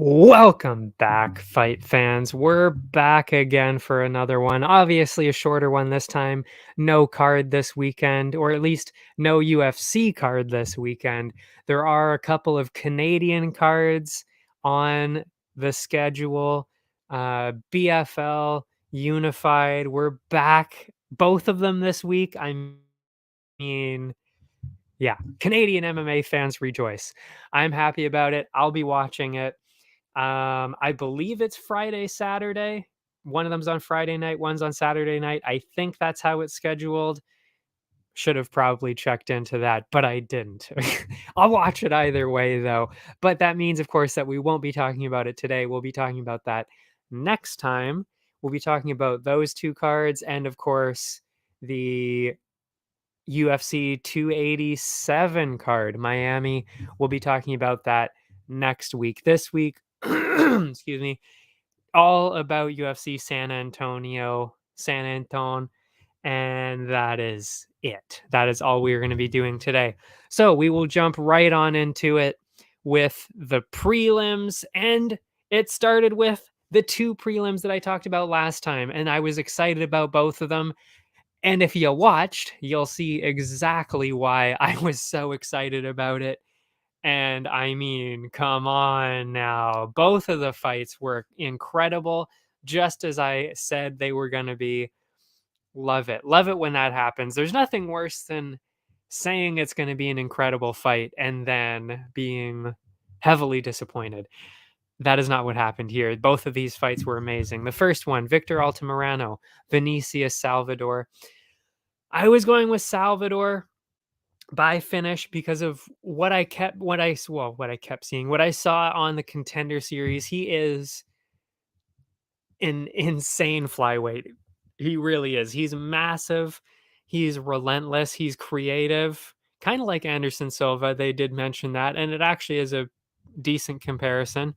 Welcome back, fight fans. We're back again for another one. Obviously, a shorter one this time. No card this weekend, or at least no UFC card this weekend. There are a couple of Canadian cards on the schedule. BFL, Unified. We're back, both of them this week. I mean, yeah, Canadian MMA fans rejoice. I'm happy about it. I'll be watching it. I believe it's Friday, Saturday. One of them's on Friday night, one's on Saturday night. I think that's how it's scheduled. Should have probably checked into that, but I didn't. I'll watch it either way, though. But that means, of course, that we won't be talking about it today. We'll be talking about that next time. We'll be talking about those two cards and, of course, the UFC 287 card, Miami. We'll be talking about that next week. This week, excuse me, all about UFC San Antonio, San Anton, and that is it. That is all we're going to be doing today. So we will jump right on into it with the prelims, and it started with the two prelims that I talked about last time, and I was excited about both of them. And if you watched, you'll see exactly why I was so excited about it. And I mean, come on now. Both of the fights were incredible, just as I said they were going to be. Love it. Love it when that happens. There's nothing worse than saying it's going to be an incredible fight and then being heavily disappointed. That is not what happened here. Both of these fights were amazing. The first one, Victor Altamirano, Vinicius Salvador. I was going with Salvador by finish because of what I kept seeing, what I saw on the Contender Series. He is an insane flyweight. He really is. He's massive. He's relentless. He's creative. Kind of like Anderson Silva. They did mention that, and it actually is a decent comparison,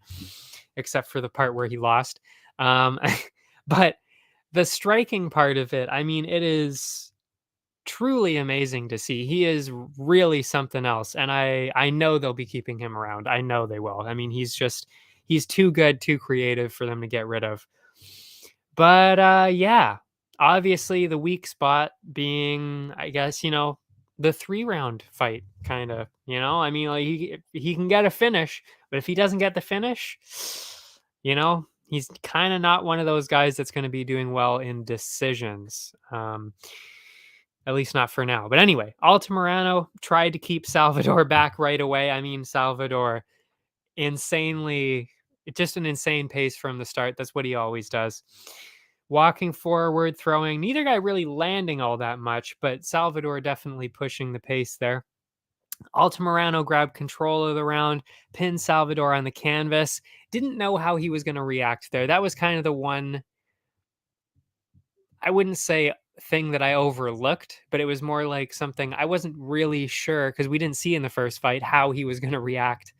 except for the part where he lost. But the striking part of it, I mean, it is truly amazing to see. He is really something else, and I know they'll be keeping him around. I know they will. I mean, he's too good, too creative for them to get rid of. But yeah, obviously the weak spot being, I guess, the 3-round fight, kind of. I mean, like he can get a finish, but if he doesn't get the finish, he's kind of not one of those guys that's going to be doing well in decisions. At least not for now. But anyway, Altamirano tried to keep Salvador back right away. I mean, Salvador, just an insane pace from the start. That's what he always does. Walking forward, throwing. Neither guy really landing all that much, but Salvador definitely pushing the pace there. Altamirano grabbed control of the round, pinned Salvador on the canvas. Didn't know how he was going to react there. That was kind of the one, I wouldn't say thing that I overlooked, but it was more like something I wasn't really sure, because we didn't see in the first fight how he was going to react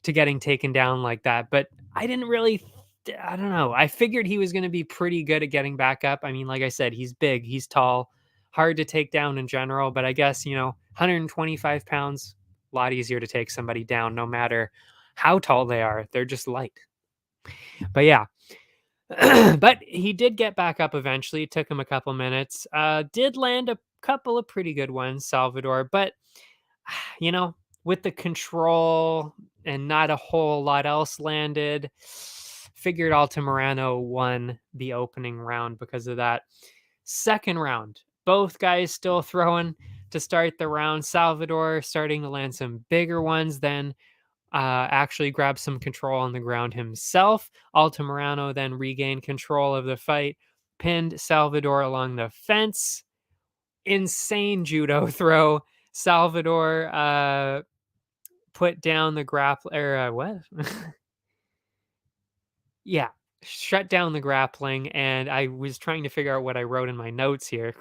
to getting taken down like that. But I don't know. I figured he was going to be pretty good at getting back up. I mean, like I said, he's big, he's tall, hard to take down in general, but I guess, 125 pounds, a lot easier to take somebody down, no matter how tall they are. They're just light. But yeah, but he did get back up eventually. It took him a couple minutes. Did land a couple of pretty good ones, Salvador, but you know, with the control and not a whole lot else landed, figured Altamirano won the opening round because of that. Second round, both guys still throwing to start the round. Salvador starting to land some bigger ones, then actually grabbed some control on the ground himself. Altamirano then regained control of the fight, pinned Salvador along the fence. Insane judo throw. Salvador put down the grapple or what? Yeah, shut down the grappling, and I was trying to figure out what I wrote in my notes here.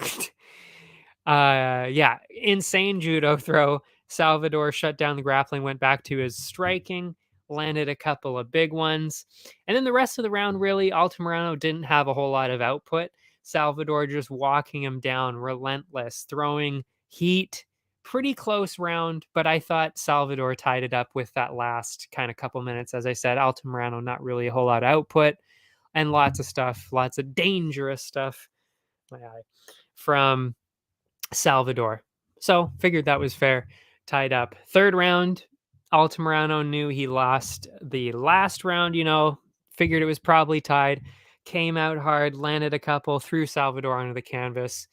Yeah, insane judo throw. Salvador shut down the grappling, went back to his striking, landed a couple of big ones. And then the rest of the round, really, Altamirano didn't have a whole lot of output. Salvador just walking him down, relentless, throwing heat. Pretty close round, but I thought Salvador tied it up with that last kind of couple minutes. As I said, Altamirano, not really a whole lot of output and lots of stuff, lots of dangerous stuff. My eye. From Salvador. So figured that was fair. Tied up. Third round, Altamirano knew he lost the last round, figured it was probably tied. Came out hard, landed a couple, threw Salvador onto the canvas.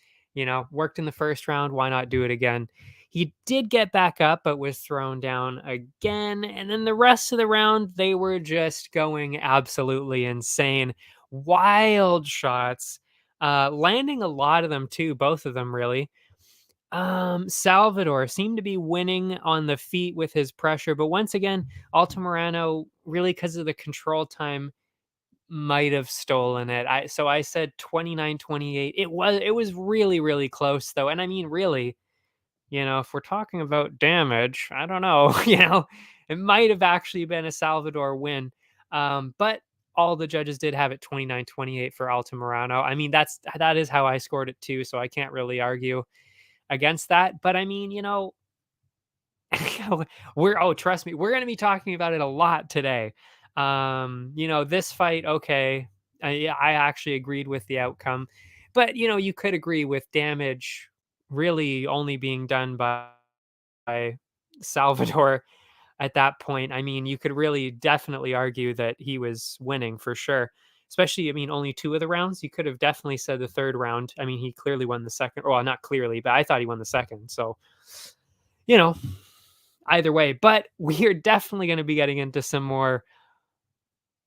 Worked in the first round. Why not do it again? He did get back up, but was thrown down again. And then the rest of the round, they were just going absolutely insane. Wild shots. Landing a lot of them too, both of them really. Salvador seemed to be winning on the feet with his pressure, but once again, Altamirano, really because of the control time, might have stolen it. I said 29-28. It was really, really close though. And I mean, really, if we're talking about damage, I don't know, it might have actually been a Salvador win. But all the judges did have it 29-28 for Altamirano. I mean, that is how I scored it too, so I can't really argue against that. But I mean, trust me, we're going to be talking about it a lot today. This fight, okay, I actually agreed with the outcome, but you could agree with damage really only being done by Salvador at that point. I mean, you could really definitely argue that he was winning for sure. Especially, I mean, only two of the rounds. You could have definitely said the third round. I mean, he clearly won the second. Well, not clearly, but I thought he won the second. So, you know, either way. But we are definitely going to be getting into some more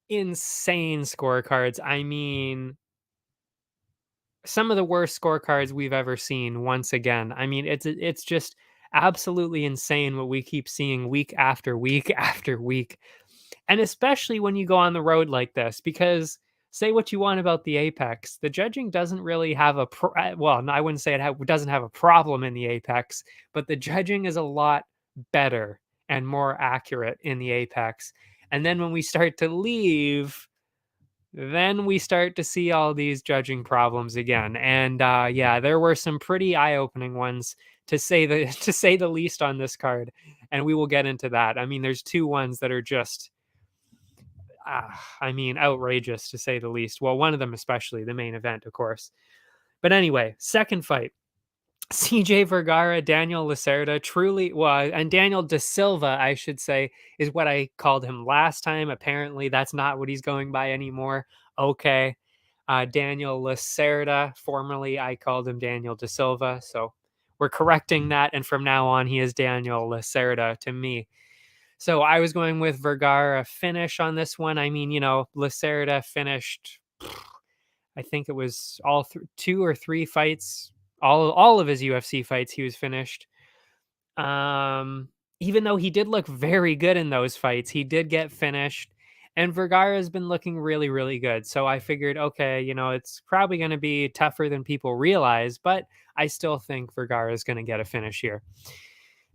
insane scorecards. I mean, some of the worst scorecards we've ever seen once again. I mean, it's just absolutely insane what we keep seeing week after week after week. And especially when you go on the road like this, because say what you want about the Apex, the judging doesn't really have well, I wouldn't say it doesn't have a problem in the Apex, but the judging is a lot better and more accurate in the Apex. And then when we start to leave, then we start to see all these judging problems again. And yeah, there were some pretty eye-opening ones to say the least on this card, and we will get into that. I mean, there's two ones that are just I mean, outrageous to say the least. Well, one of them especially, the main event, of course. But anyway, second fight. CJ Vergara, Daniel Lacerda, and Daniel Da Silva, I should say, is what I called him last time. Apparently, that's not what he's going by anymore. Okay. Daniel Lacerda, formerly I called him Daniel Da Silva. So we're correcting that. And from now on, he is Daniel Lacerda to me. So I was going with Vergara finish on this one. I mean, Lacerda finished, I think it was all two or three fights, all of his UFC fights, he was finished. Even though he did look very good in those fights, he did get finished. And Vergara has been looking really, really good. So I figured, okay, it's probably going to be tougher than people realize, but I still think Vergara is going to get a finish here.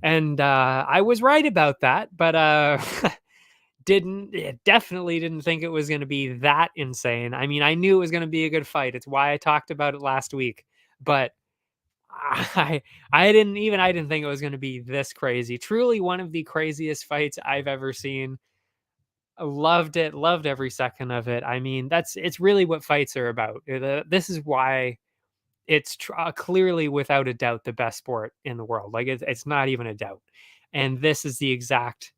And I was right about that, but definitely didn't think it was going to be that insane. I mean, I knew it was going to be a good fight. It's why I talked about it last week, but I didn't think it was going to be this crazy. Truly one of the craziest fights I've ever seen. I loved it, loved every second of it. I mean, it's really what fights are about. This is why it's clearly without a doubt the best sport in the world. Like it's not even a doubt. And this is the exact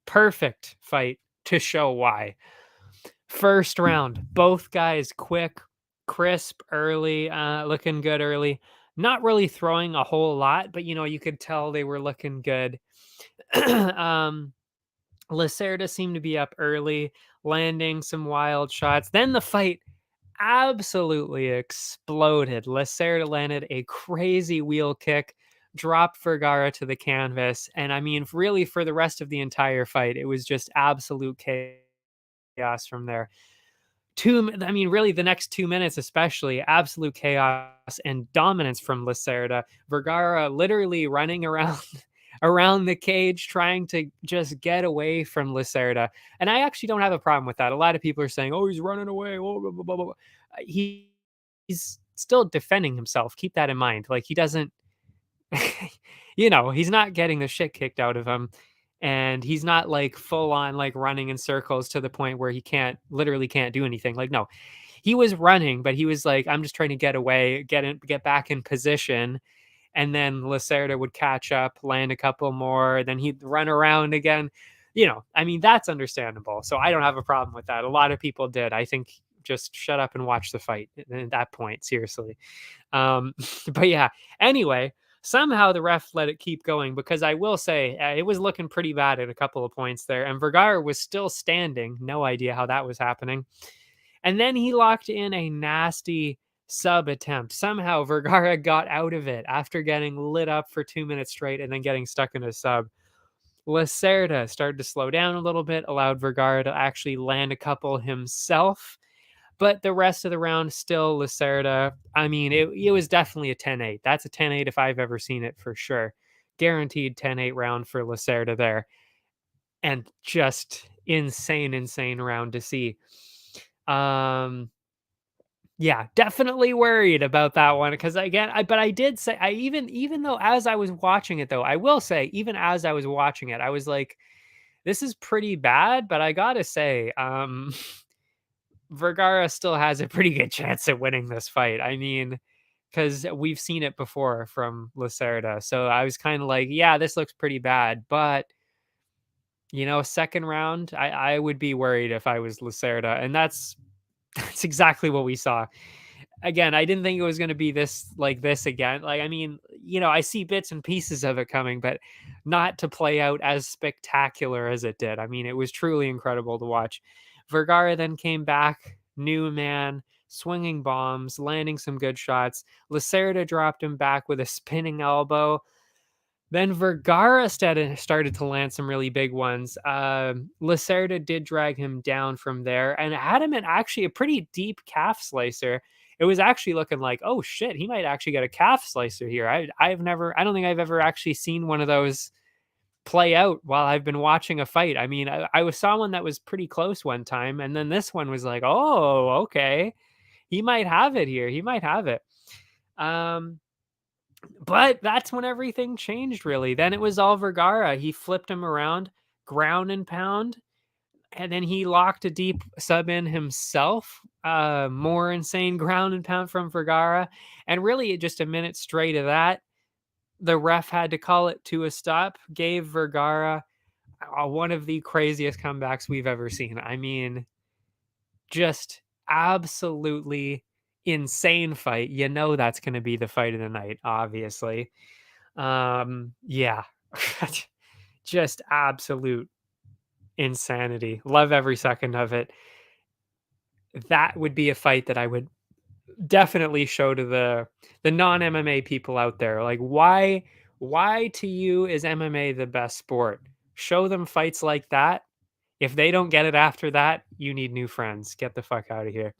perfect fight to show why. First round, both guys quick, crisp early, looking good early. Not really throwing a whole lot, but you could tell they were looking good. um, Lacerda seemed to be up early, landing some wild shots. Then the fight absolutely exploded. Lacerda landed a crazy wheel kick, dropped Vergara to the canvas, and I mean, really for the rest of the entire fight, it was just absolute chaos from there. I mean, really, the next 2 minutes, especially, absolute chaos and dominance from Lacerda. Vergara literally running around around the cage, trying to just get away from Lacerda. And I actually don't have a problem with that. A lot of people are saying, "Oh, he's running away." Oh, blah, blah, blah, blah. He's still defending himself. Keep that in mind. Like he doesn't he's not getting the shit kicked out of him, and he's not like full on like running in circles to the point where he literally can't do anything. Like no. He was running, but he was like, I'm just trying to get away, get back in position, and then Lacerda would catch up, land a couple more, then he'd run around again. I mean, that's understandable. So I don't have a problem with that. A lot of people did. I think just shut up and watch the fight at that point, seriously. Um, but yeah, anyway, somehow the ref let it keep going because I will say it was looking pretty bad at a couple of points there, and Vergara was still standing. No idea how that was happening. And then he locked in a nasty sub attempt. Somehow Vergara got out of it after getting lit up for 2 minutes straight and then getting stuck in a sub. Lacerda started to slow down a little bit, allowed Vergara to actually land a couple himself. But the rest of the round, still Lacerda. I mean, it was definitely a 10-8. That's a 10-8 if I've ever seen it for sure. Guaranteed 10-8 round for Lacerda there. And just insane round to see. Yeah, definitely worried about that one because again, but I did say even though as I was watching it though, I will say even as I was watching it, I was like, this is pretty bad, but I gotta say, Vergara still has a pretty good chance at winning this fight. I mean, because we've seen it before from Lacerda. So I was kind of like, yeah, this looks pretty bad, but second round, I would be worried if I was Lacerda, and that's exactly what we saw. Again, I didn't think it was going to be this again. Like, I mean, I see bits and pieces of it coming, but not to play out as spectacular as it did. I mean, it was truly incredible to watch. Vergara then came back, new man, swinging bombs, landing some good shots. Lacerda dropped him back with a spinning elbow. Then Vergara started to land some really big ones. Lacerda did drag him down from there and had him in actually a pretty deep calf slicer. It was actually looking like, oh shit, he might actually get a calf slicer here. I don't think I've ever actually seen one of those play out while I've been watching a fight. I mean, I saw one that was pretty close one time, and then this one was like, oh, okay, he might have it here. He might have it. But that's when everything changed, really. Then it was all Vergara. He flipped him around, ground and pound, and then he locked a deep sub in himself. More insane ground and pound from Vergara. And really, just a minute straight of that, the ref had to call it to a stop, gave Vergara one of the craziest comebacks we've ever seen. I mean, just absolutely insane fight. That's going to be the fight of the night, obviously. Yeah. Just absolute insanity. Love every second of it. That would be a fight that I would definitely show to the non-MMA people out there. Like why to you is MMA the best sport? Show them fights like that. If they don't get it after that, you need new friends. Get the fuck out of here.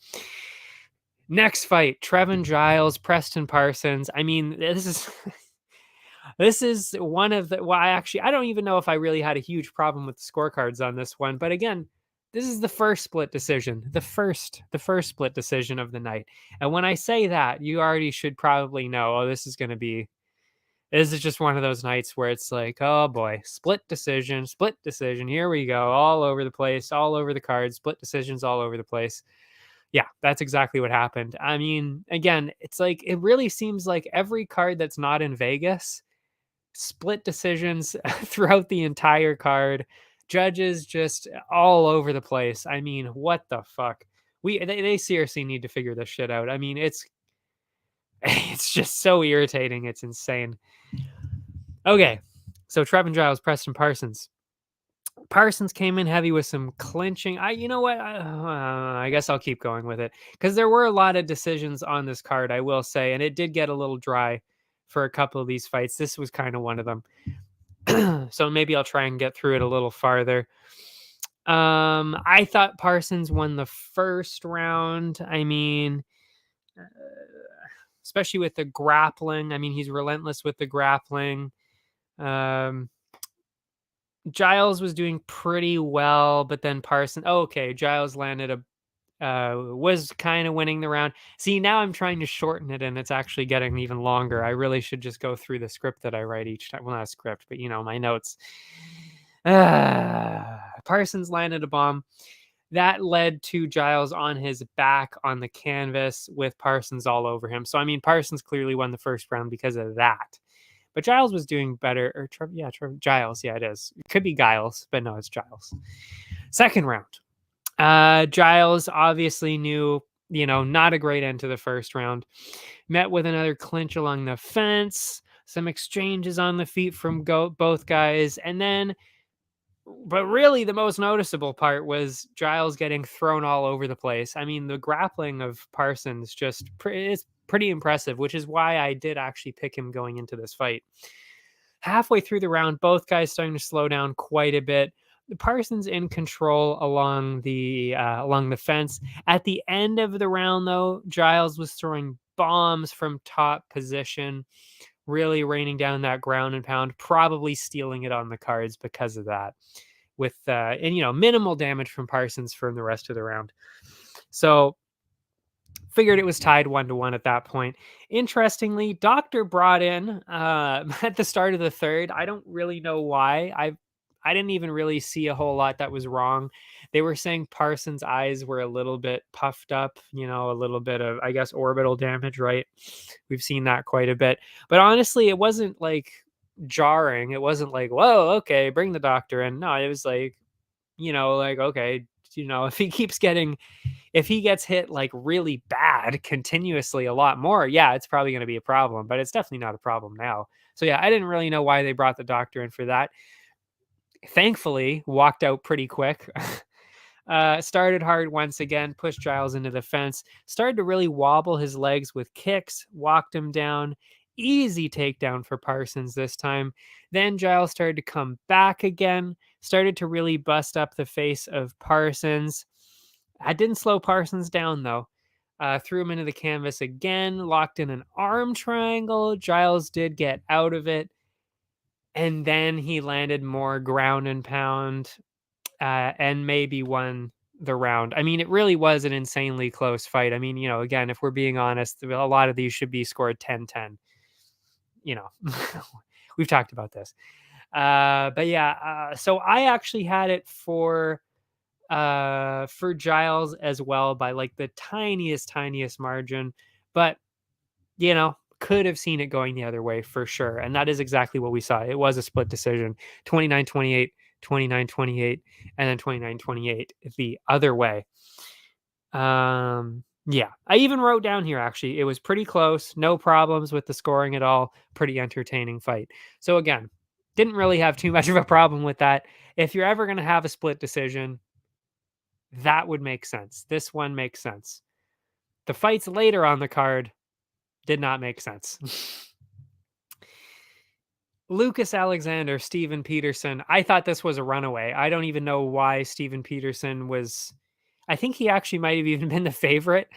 Next fight, Trevin Giles, Preston Parsons. I mean, this is this is one of the I don't even know if I really had a huge problem with the scorecards on this one, but again, this is the first split decision. The first split decision of the night. And when I say that, you already should probably know, oh, this is just one of those nights where it's like, oh boy, split decision. Here we go. All over the place, all over the cards, split decisions all over the place. Yeah, that's exactly what happened. I mean, again, it's like it really seems like every card that's not in Vegas, split decisions throughout the entire card. Judges just all over the place. I mean, what the fuck? They seriously need to figure this shit out. I mean, it's it's just so irritating. It's insane. Okay, so Trevin Giles, Preston Parsons. Parsons came in heavy with some clinching. You know what? I guess I'll keep going with it because there were a lot of decisions on this card, I will say, and it did get a little dry for a couple of these fights. This was kind of one of them. So maybe I'll try and get through it a little farther. I thought Parsons won the first round. I mean, uh, especially with the grappling. I mean, he's relentless with the grappling. Um, Giles was doing pretty well, but then Parsons. Oh, okay, Giles landed a was kind of winning the round. See, now I'm trying to shorten it, and it's actually getting even longer. I really should just go through the script that I write each time. Well, not a script, but my notes. Parsons landed a bomb. That led to Giles on his back on the canvas with Parsons all over him. So, I mean, Parsons clearly won the first round because of that. But Giles was doing better. Or Giles. Yeah, it is. It could be Giles, but no, it's Giles. Second round. Giles obviously knew, not a great end to the first round. Met with another clinch along the fence, some exchanges on the feet from both guys, and then, but really the most noticeable part was Giles getting thrown all over the place. I mean, the grappling of Parsons just is pretty impressive, which is why I did actually pick him going into this fight. Halfway through the round, both guys starting to slow down quite a bit. Parsons in control along the fence. At the end of the round, though, Giles was throwing bombs from top position, really raining down that ground and pound, probably stealing it on the cards because of that. With minimal damage from Parsons from the rest of the round. So figured it was tied 1-1 at that point. Interestingly, Doctor brought in at the start of the third. I don't really know why. I didn't even really see a whole lot that was wrong. They were saying Parsons' eyes were a little bit puffed up, a little bit of, I guess, orbital damage, right? We've seen that quite a bit. But honestly, it wasn't like jarring. It wasn't like, whoa, okay, bring the doctor in. No, it was like, okay, if he gets hit like really bad continuously a lot more, yeah, it's probably going to be a problem, but it's definitely not a problem now. So yeah, I didn't really know why they brought the doctor in for that. Thankfully, walked out pretty quick. Started hard once again, pushed Giles into the fence, started to really wobble his legs with kicks, walked him down. Easy takedown for Parsons this time. Then Giles started to come back again, started to really bust up the face of Parsons. I didn't slow Parsons down though. Threw him into the canvas again, locked in an arm triangle. Giles did get out of it. And then he landed more ground and pound and maybe won the round. I mean, it really was an insanely close fight. I mean, again, if we're being honest, a lot of these should be scored 10-10. We've talked about this. But yeah, so I actually had it for Giles as well by like the tiniest margin, but could have seen it going the other way for sure. And that is exactly what we saw. It was a split decision, 29-28, 29-28, and then 29-28 the other way. Yeah, I even wrote down here, actually, it was pretty close, no problems with the scoring at all, pretty entertaining fight. So again, didn't really have too much of a problem with that. If you're ever going to have a split decision, that would make sense. This one makes sense. The fights later on the card did not make sense. Lucas Alexander, Steven Peterson. I thought this was a runaway. I don't even know why Steven Peterson was. I think he actually might have even been the favorite.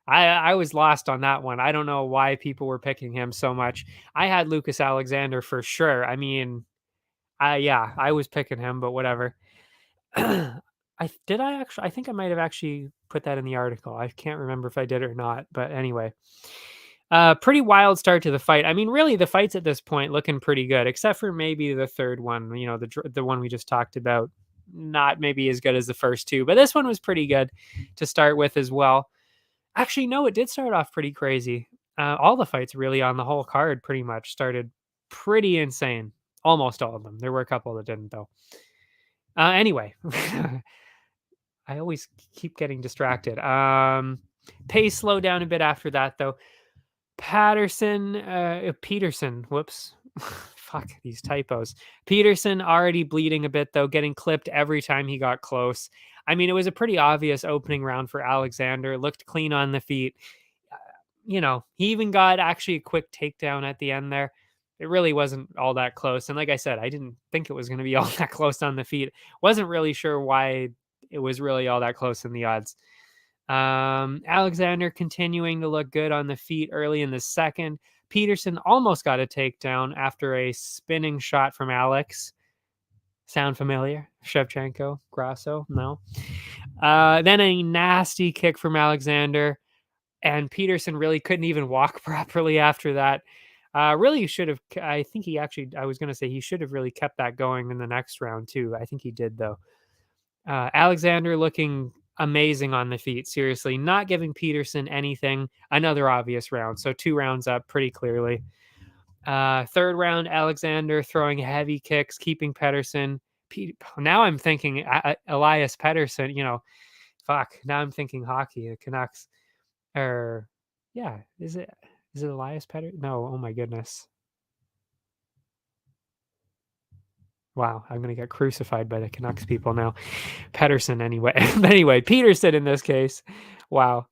I was lost on that one. I don't know why people were picking him so much. I had Lucas Alexander for sure. I mean, I was picking him, but whatever. I think I might have actually put that in the article. I can't remember if I did or not, but anyway. Pretty wild start to the fight. I mean, really, the fights at this point looking pretty good, except for maybe the third one. The one we just talked about. not maybe as good as the first two, but this one was pretty good to start with as well. Actually, no, it did start off pretty crazy. All the fights really on the whole card pretty much started pretty insane. Almost all of them. There were a couple that didn't though. Anyway, I always keep getting distracted. Pace slowed down a bit after that though. Peterson, whoops. Fuck these typos. Peterson already bleeding a bit though, getting clipped every time he got close. I mean, it was a pretty obvious opening round for Alexander. Looked clean on the feet. Uh, he even got actually a quick takedown at the end there. It really wasn't all that close. And like I said, I didn't think it was going to be all that close on the feet. Wasn't really sure why it was really all that close in the odds. Alexander continuing to look good on the feet early in the second. Peterson almost got a takedown after a spinning shot from Alex. Sound familiar? Shevchenko, Grasso? No. Then a nasty kick from Alexander, and Peterson really couldn't even walk properly after that. Really should have. I think he actually. I was going to say he should have really kept that going in the next round too. I think he did though. Alexander looking amazing on the feet. Seriously, not giving Peterson anything. Another obvious round. So 2 rounds up pretty clearly. Third round, Alexander throwing heavy kicks, keeping Pedersen. Now I'm thinking Elias Pedersen. Fuck. Now I'm thinking hockey. The Canucks. Or yeah, is it Elias Pedersen? No. Oh my goodness. Wow, I'm going to get crucified by the Canucks people now. Pedersen, anyway. Anyway, Peterson in this case. Wow.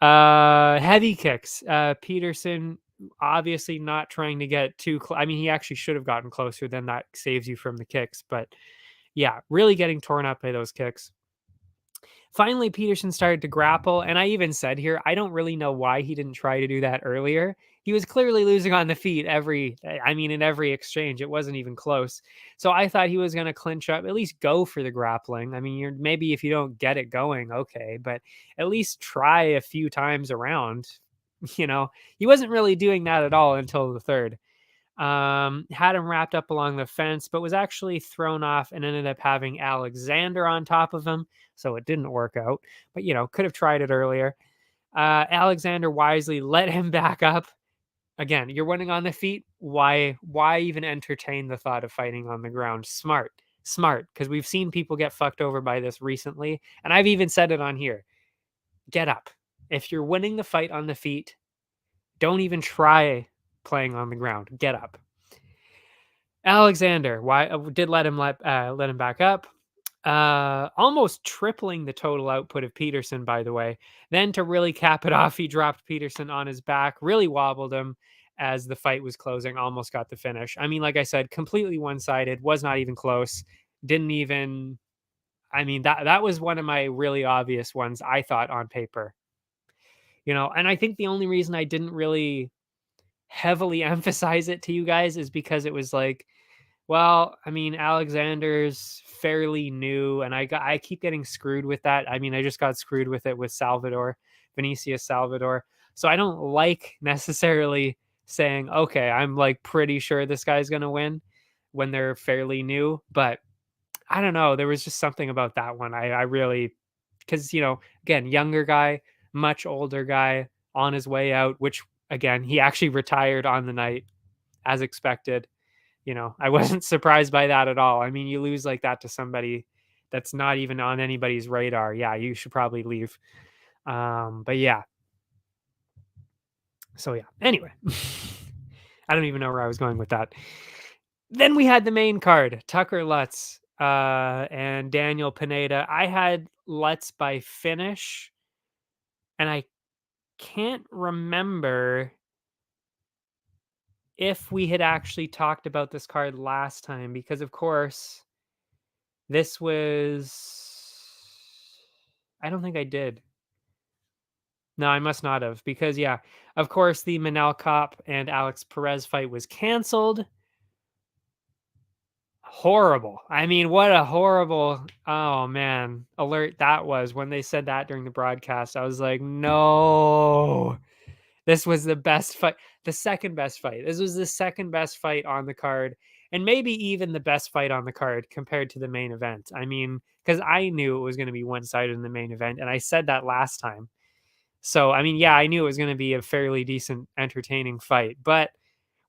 Heavy kicks. Peterson obviously not trying to get too close. I mean, he actually should have gotten closer. Then that saves you from the kicks. But yeah, really getting torn up by those kicks. Finally, Peterson started to grapple, and I even said here, I don't really know why he didn't try to do that earlier. He was clearly losing on the feet in every exchange. It wasn't even close. So I thought he was going to clinch up, at least go for the grappling. I mean, maybe if you don't get it going, okay, but at least try a few times around. He wasn't really doing that at all until the third. Had him wrapped up along the fence, but was actually thrown off and ended up having Alexander on top of him. So it didn't work out, but could have tried it earlier. Alexander wisely let him back up. Again, you're winning on the feet. Why even entertain the thought of fighting on the ground? Smart, because we've seen people get fucked over by this recently. And I've even said it on here. Get up. If you're winning the fight on the feet, don't even try playing on the ground. Get up. Alexander did let him back up. Almost tripling the total output of Peterson, by the way. Then to really cap it off, he dropped Peterson on his back, really wobbled him as the fight was closing, almost got the finish. I mean, like I said, completely one-sided, was not even close. Didn't even, I mean, that was one of my really obvious ones, I thought, on paper. And I think the only reason I didn't really heavily emphasize it to you guys is because it was like, well, I mean, Alexander's fairly new, and I keep getting screwed with that. I mean, I just got screwed with it with Vinicius Salvador. So I don't like necessarily saying, okay, I'm like pretty sure this guy's going to win when they're fairly new. But I don't know. There was just something about that one. I really, because, again, younger guy, much older guy on his way out, which again, he actually retired on the night as expected. I wasn't surprised by that at all. I mean, you lose like that to somebody that's not even on anybody's radar. Yeah, you should probably leave. But yeah. So yeah. Anyway, I don't even know where I was going with that. Then we had the main card, Tucker Lutz and Daniel Pineda. I had Lutz by finish, and I can't remember if we had actually talked about this card last time, because of course this was, I don't think I did. No, I must not have, because yeah, of course the Manel Cop and Alex Perez fight was canceled. Horrible. I mean, what a horrible, oh man, alert that was when they said that during the broadcast. I was like, no. This was the best fight, the second best fight. This was the second best fight on the card. and maybe even the best fight on the card compared to the main event. I mean, because I knew it was going to be one-sided in the main event, and I said that last time. So, I mean, yeah, I knew it was going to be a fairly decent, entertaining fight. But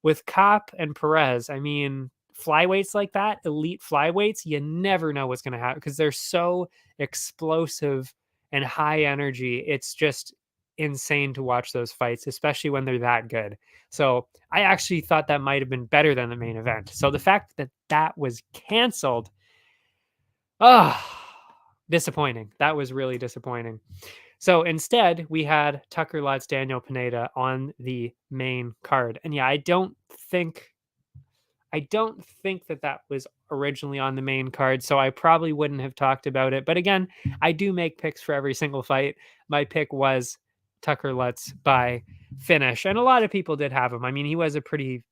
with Cop and Perez, I mean, flyweights like that, elite flyweights, you never know what's going to happen because they're so explosive and high energy. It's just insane to watch those fights, especially when they're that good. So I actually thought that might have been better than the main event. So the fact that that was canceled, oh, disappointing. That was really disappointing. So instead, we had Tucker Lutz, Daniel Pineda on the main card. And yeah, I don't think that that was originally on the main card, so I probably wouldn't have talked about it. But again, I do make picks for every single fight. My pick was Tucker Lutz by finish, and a lot of people did have him. I mean, he was a pretty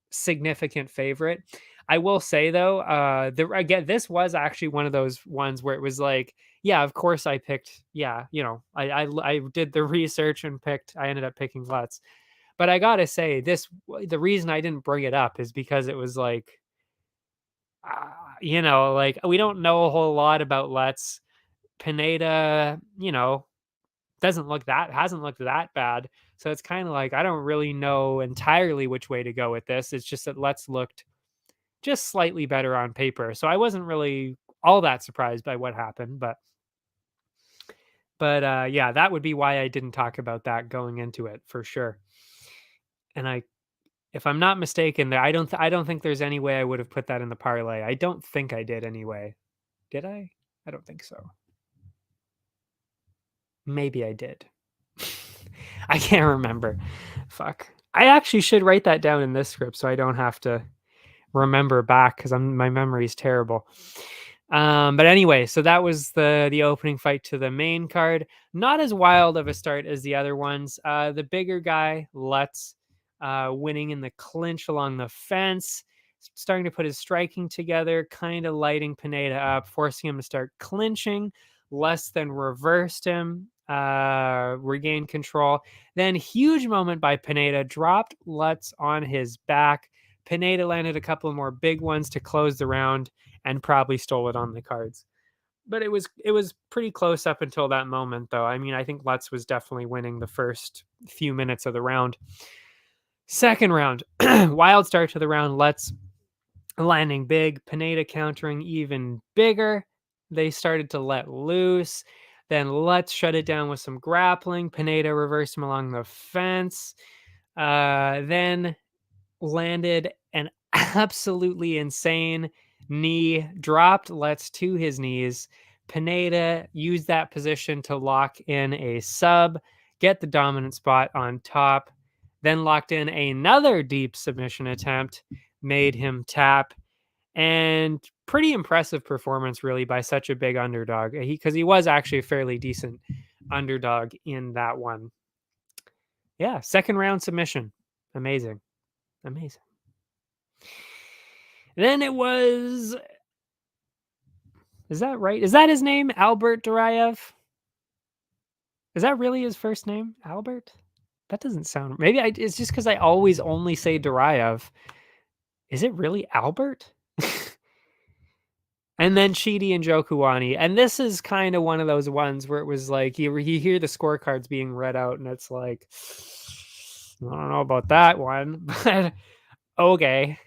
significant favorite. I will say though, again, this was actually one of those ones where it was like, yeah, of course I picked, yeah, I did the research and picked. I ended up picking Lutz, but I gotta say, the reason I didn't bring it up is because it was like, like we don't know a whole lot about Lutz. Pineda, hasn't looked that bad. So it's kind of like I don't really know entirely which way to go with this. It's just that Lutz looked just slightly better on paper. So I wasn't really all that surprised by what happened, but yeah, that would be why I didn't talk about that going into it for sure. And if I'm not mistaken, I don't think there's any way I would have put that in the parlay. I don't think I did anyway. Did I? I don't think so. Maybe I did. I can't remember. Fuck. I actually should write that down in this script so I don't have to remember back because my memory is terrible. But anyway, so that was the opening fight to the main card. Not as wild of a start as the other ones. The bigger guy, Lutz, winning in the clinch along the fence, starting to put his striking together, kind of lighting Pineda up, forcing him to start clinching. Less than reversed him, regained control. Then huge moment by Pineda, dropped Lutz on his back. Pineda landed a couple more big ones to close the round and probably stole it on the cards. But it was pretty close up until that moment, though. I mean, I think Lutz was definitely winning the first few minutes of the round. Second round, wild start to the round. Lutz landing big, Pineda countering even bigger. They started to let loose. Then Lutz shut it down with some grappling. Pineda reversed him along the fence. Then landed an absolutely insane knee, dropped Lutz to his knees. Pineda used that position to lock in a sub, get the dominant spot on top, then locked in another deep submission attempt, made him tap, and pretty impressive performance really by such a big underdog. Because he was actually a fairly decent underdog in that one. Yeah, second round submission. Amazing. Amazing. Then it was, is that right? Is that his name? Albert Duraev? Is that really his first name? Albert? That doesn't sound, maybe it's just because I always only say Duraev. Is it really Albert? And then Chidi and Jokuani. And this is kind of one of those ones where it was like, you hear the scorecards being read out and it's like, I don't know about that one, but okay.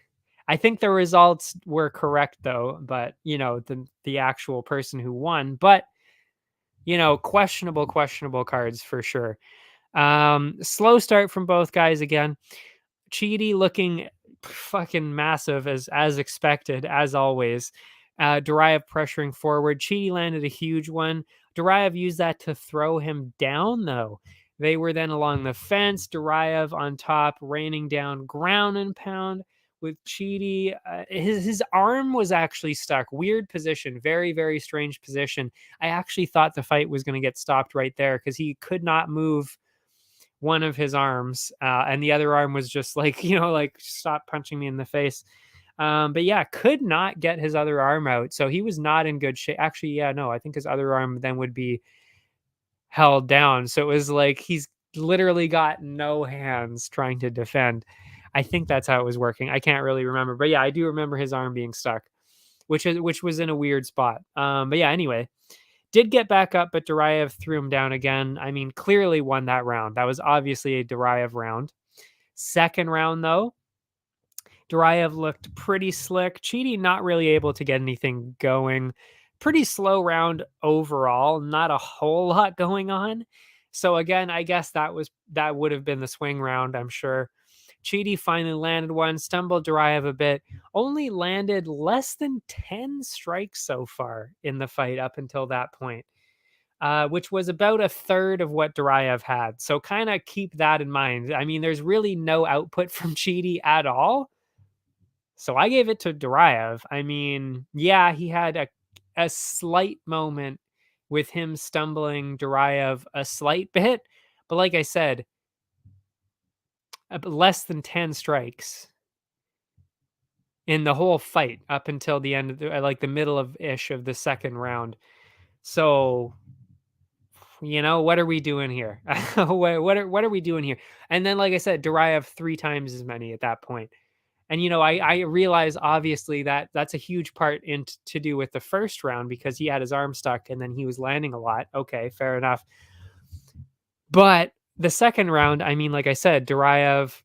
I think the results were correct though, but the actual person who won, but questionable cards for sure. Slow start from both guys again. Chidi looking fucking massive as expected, as always. Duraev pressuring forward. Chidi landed a huge one. Duraev used that to throw him down though. They were then along the fence. Duraev on top, raining down ground and pound with Chidi. His arm was actually stuck. Weird position. Very, very strange position. I actually thought the fight was going to get stopped right there because he could not move one of his arms, and the other arm was just like, like, stop punching me in the face. But yeah, could not get his other arm out. So he was not in good shape. Actually, yeah, no, I think his other arm then would be held down. So it was like he's literally got no hands trying to defend. I think that's how it was working. I can't really remember, but yeah, I do remember his arm being stuck, which was in a weird spot. But yeah, anyway, did get back up, but Duraev threw him down again. I mean, clearly won that round. That was obviously a Duraev round. Second round, though, Duraev looked pretty slick. Chidi not really able to get anything going. Pretty slow round overall. Not a whole lot going on. So again, I guess that would have been the swing round, I'm sure. Chidi finally landed one, stumbled Duraev a bit, only landed less than 10 strikes so far in the fight up until that point, which was about a third of what Duraev had. So kind of keep that in mind. I mean, there's really no output from Chidi at all. So I gave it to Duraev. I mean, yeah, he had a slight moment with him stumbling Duraev a slight bit, but like I said, less than 10 strikes in the whole fight up until the end of like the middle of ish of the second round. So, what are we doing here? What are we doing here? And then, like I said, Duraev 3 times as many at that point. And I realize obviously that that's a huge part to do with the first round because he had his arm stuck and then he was landing a lot. Okay, fair enough. But the second round, I mean, like I said, Duraev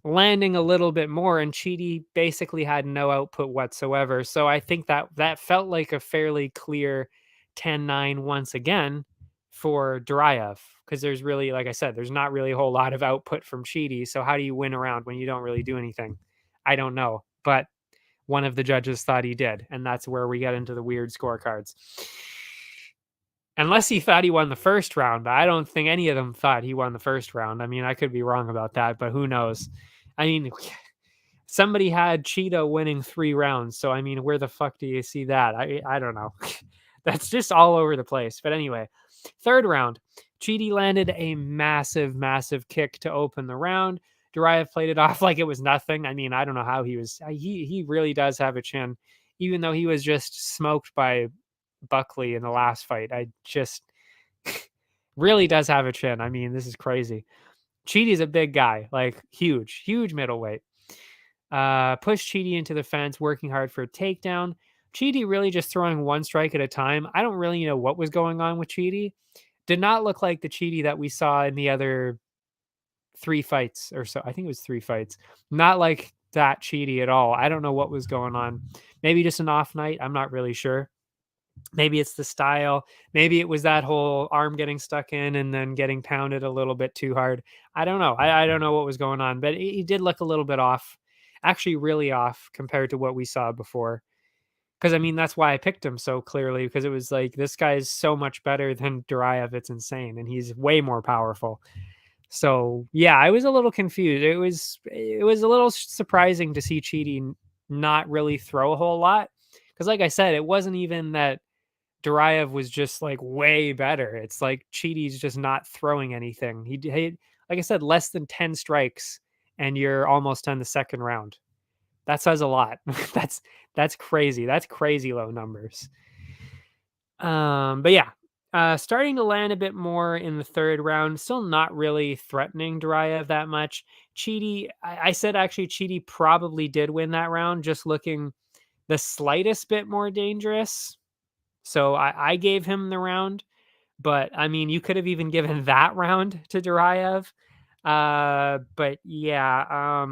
landing a little bit more and Chidi basically had no output whatsoever. So I think that felt like a fairly clear 10-9 once again for Duraev because there's really, like I said, there's not really a whole lot of output from Chidi. So how do you win around when you don't really do anything? I don't know, but one of the judges thought he did, and that's where we get into the weird scorecards. Unless he thought he won the first round, but I don't think any of them thought he won the first round. I mean, I could be wrong about that, but who knows? I mean, somebody had Cheetah winning 3 rounds, so I mean, where the fuck do you see that? I don't know. That's just all over the place. But anyway, third round, Chidi landed a massive, massive kick to open the round. Duraev played it off like it was nothing. I mean, I don't know how he really does have a chin, even though he was just smoked by Buckley in the last fight. I just really does have a chin. I mean, this is crazy. Chidi's a big guy, like huge, huge middleweight. Pushed Chidi into the fence, working hard for a takedown. Chidi really just throwing one strike at a time. I don't really know what was going on with Chidi. Did not look like the Chidi that we saw in the other 3 fights or so. I think it was 3 fights. Not like that Chidi at all. I don't know what was going on. Maybe just an off night. I'm not really sure. Maybe it's the style. Maybe it was that whole arm getting stuck in and then getting pounded a little bit too hard. I don't know. I don't know what was going on, but he did look a little bit off. Actually, really off compared to what we saw before. Because I mean, that's why I picked him so clearly. Because it was like this guy's so much better than Duraev. It's insane, and he's way more powerful. So yeah, I was a little confused. It was a little surprising to see Chidi not really throw a whole lot. Because like I said, it wasn't even that Duraev was just like way better. It's like Chidi's just not throwing anything. He like I said, less than 10 strikes, and you're almost on the second round. That says a lot. That's crazy. That's crazy low numbers. But yeah, starting to land a bit more in the third round. Still not really threatening Duraev that much. Chidi, I said actually Chidi probably did win that round, just looking the slightest bit more dangerous. So I gave him the round, but I mean, you could have even given that round to Duraev. But yeah,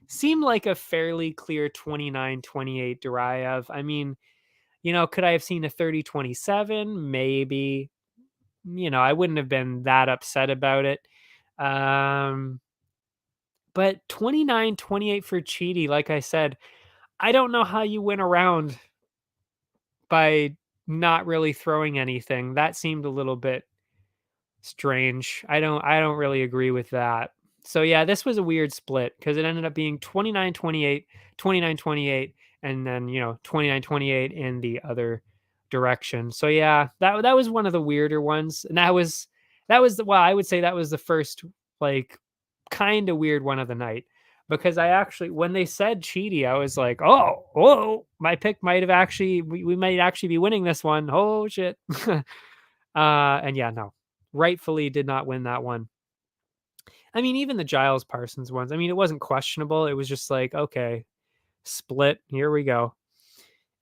seemed like a fairly clear 29-28 Duraev. I mean, could I have seen a 30-27? Maybe. I wouldn't have been that upset about it. But 29-28 for Chidi, like I said, I don't know how you win around by not really throwing anything. That seemed a little bit strange. I don't really agree with that. So yeah, this was a weird split because it ended up being 29-28, 29-28, and then 29-28 in the other direction. So yeah, that was one of the weirder ones. And well, I would say that was the first like kind of weird one of the night. Because I actually, when they said Chidi, I was like, oh, my pick might have actually, we might actually be winning this one. Oh shit. And yeah, no, rightfully did not win that one. I mean, even the Giles Parsons ones, I mean, it wasn't questionable. It was just like, okay, split, here we go.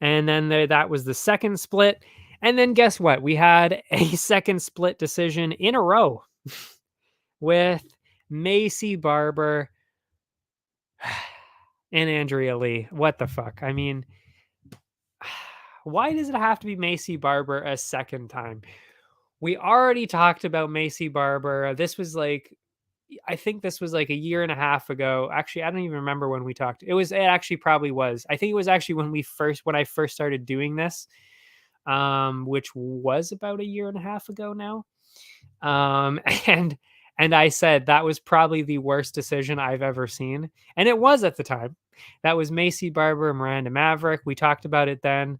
And then that was the second split. And then guess what? We had a second split decision in a row with Macy Barber and Andrea Lee. What the fuck? I mean, why does it have to be Macy Barber a second time? We already talked about Macy Barber. This was like, I think this was like a year and a half ago. Actually, I don't even remember when we talked. It actually probably was. I think it was actually when I first started doing this, which was about a year and a half ago now. Um, and and I said that was probably the worst decision I've ever seen, and it was at the time. That was Macy Barber and Miranda Maverick. We talked about it then.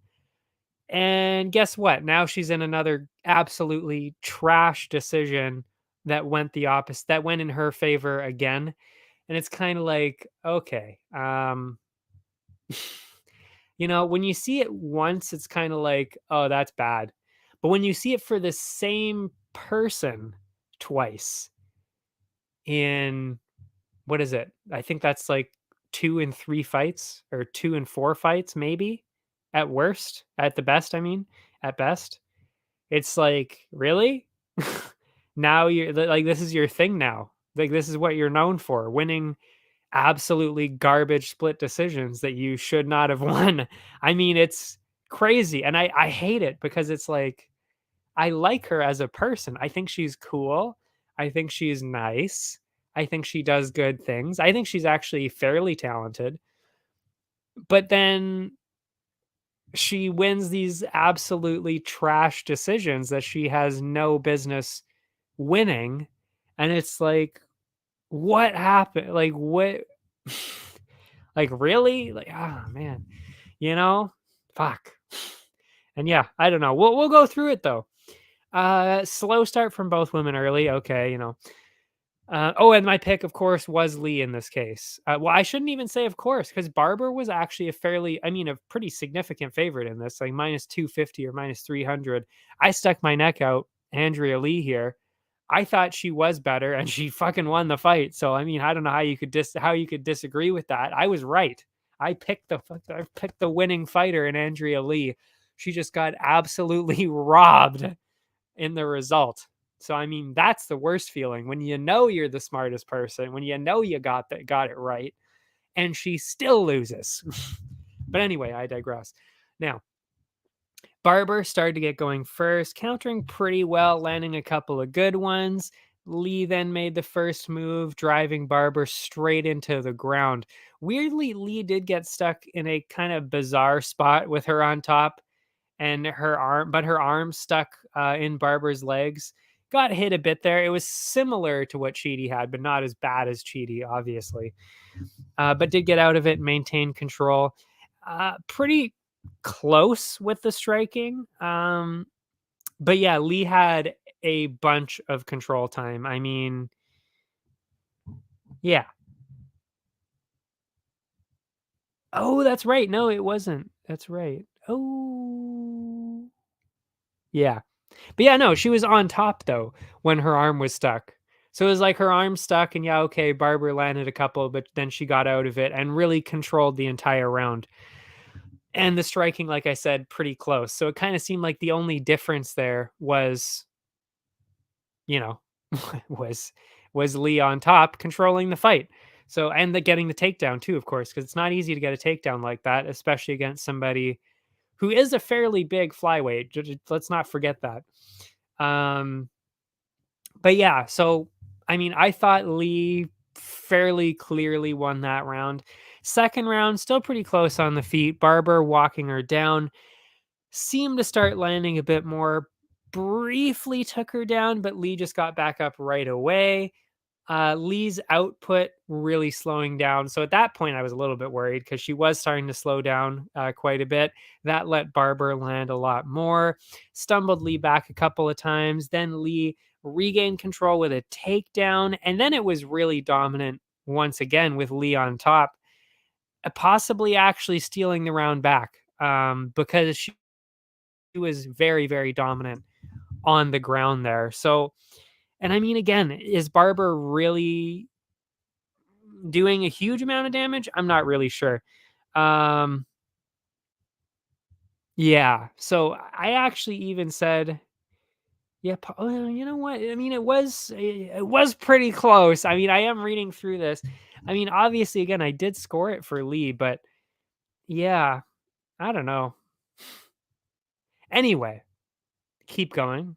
And guess what? Now she's in another absolutely trash decision that went the opposite, that went in her favor again. And it's kind of like, okay, when you see it once, it's kind of like, oh, that's bad. But when you see it for the same person twice in, what is it? I think that's like 2 and 3 fights, or 2 and 4 fights, maybe at worst, at the best. I mean, at best. It's like, really? Now you're like, this is your thing now. Like, this is what you're known for, winning absolutely garbage split decisions that you should not have won. I mean, it's crazy. And I hate it because it's like, I like her as a person. I think she's cool. I think she's nice. I think she does good things. I think she's actually fairly talented. But then she wins these absolutely trash decisions that she has no business winning. And it's like, what happened? Like, what? Like, really? Like, ah, man, you know, fuck. And yeah, I don't know. We'll go through it though. Slow start from both women early. Okay, oh, and my pick, of course, was Lee in this case. Well, I shouldn't even say of course, because Barber was actually a pretty significant favorite in this, like minus 250 or minus 300. I stuck my neck out, Andrea Lee here. I thought she was better, and she fucking won the fight. So I mean, I don't know how you could disagree with that. I was right. I picked the winning fighter in Andrea Lee. She just got absolutely robbed in the result. So I mean, that's the worst feeling, when you know you're the smartest person, when you know you got it right, and she still loses. But anyway, I digress. Now, Barber started to get going first, countering pretty well, landing a couple of good ones. Lee then made the first move, driving Barber straight into the ground. Weirdly, Lee did get stuck in a kind of bizarre spot with her on top, and her arm stuck in Barber's legs. Got hit a bit there. It was similar to what Cheaty had, but not as bad as Cheaty, obviously. But did get out of it, maintain control. Pretty close with the striking. But yeah, Lee had a bunch of control time. I mean, yeah. Oh, that's right. No, it wasn't. That's right. Oh, yeah. But yeah, no, she was on top though when her arm was stuck. So it was like her arm stuck, and yeah, okay, Barber landed a couple, but then she got out of it and really controlled the entire round. And the striking, like I said, pretty close. So it kind of seemed like the only difference there was, you know, was Lee on top controlling the fight. So, and getting the takedown too, of course, because it's not easy to get a takedown like that, especially against somebody who is a fairly big flyweight. Let's not forget that. Um, but yeah, so I mean, I thought Lee fairly clearly won that round. Second round, still pretty close on the feet. Barber walking her down, seemed to start landing a bit more. Briefly took her down, but Lee just got back up right away. Lee's output really slowing down. So at that point, I was a little bit worried because she was starting to slow down quite a bit. That let Barber land a lot more. Stumbled Lee back a couple of times. Then Lee regained control with a takedown. And then it was really dominant once again with Lee on top, possibly actually stealing the round back because she was very, very dominant on the ground there. So And I mean, again, is Barber really doing a huge amount of damage? I'm not really sure. Um, yeah. So I actually even said, yeah, you know what? I mean, it was pretty close. I mean, I am reading through this. I mean, obviously, again, I did score it for Lee, but yeah, I don't know. Anyway, keep going.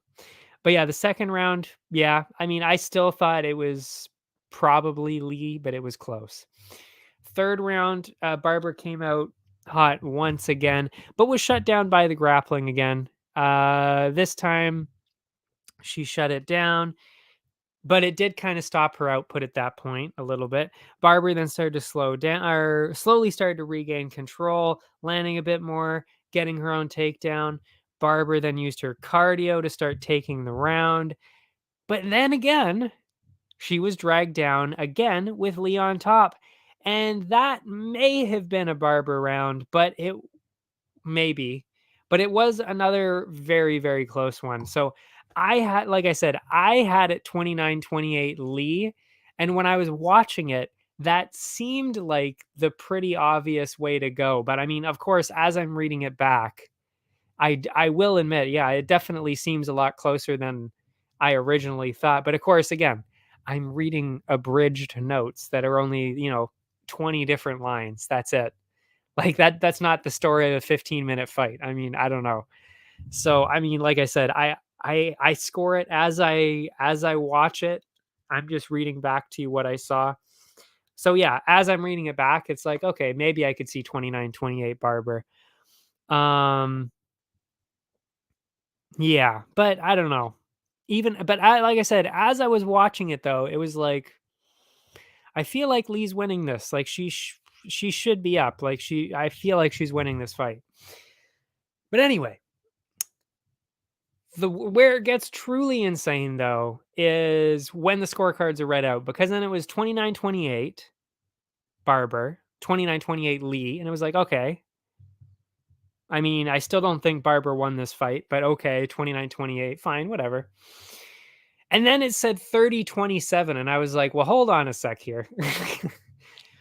But yeah, the second round, yeah, I mean, I still thought it was probably Lee, but it was close. Third round, Barber came out hot once again, but was shut down by the grappling again. This time, she shut it down, but it did kind of stop her output at that point a little bit. Barber then started to slow down, or slowly started to regain control, landing a bit more, getting her own takedown. Barber then used her cardio to start taking the round. But then again, she was dragged down again with Lee on top. And that may have been a Barber round, but it maybe, but it was another very, very close one. So I had, like I said, I had it 29-28 Lee. And when I was watching it, that seemed like the pretty obvious way to go. But I mean, of course, as I'm reading it back, I will admit, yeah, it definitely seems a lot closer than I originally thought. But of course, again, I'm reading abridged notes that are only, 20 different lines. That's it. Like that's not the story of a 15-minute fight. I mean, I don't know. So, I mean, like I said, I score it as I watch it. I'm just reading back to you what I saw. So yeah, as I'm reading it back, it's like, okay, maybe I could see 29-28 Barber. Um yeah, but I don't know. Even but I like I said, as I was watching it though, it was like I feel like Lee's winning this. Like she should be up. Like I feel like she's winning this fight. But anyway, the where it gets truly insane though is when the scorecards are read out, because then it was 29-28 Barber, 29-28 Lee, and it was like, okay. I mean, I still don't think Barber won this fight, but okay, 29-28, fine, whatever. And then it said 30-27, and I was like, well, hold on a sec here.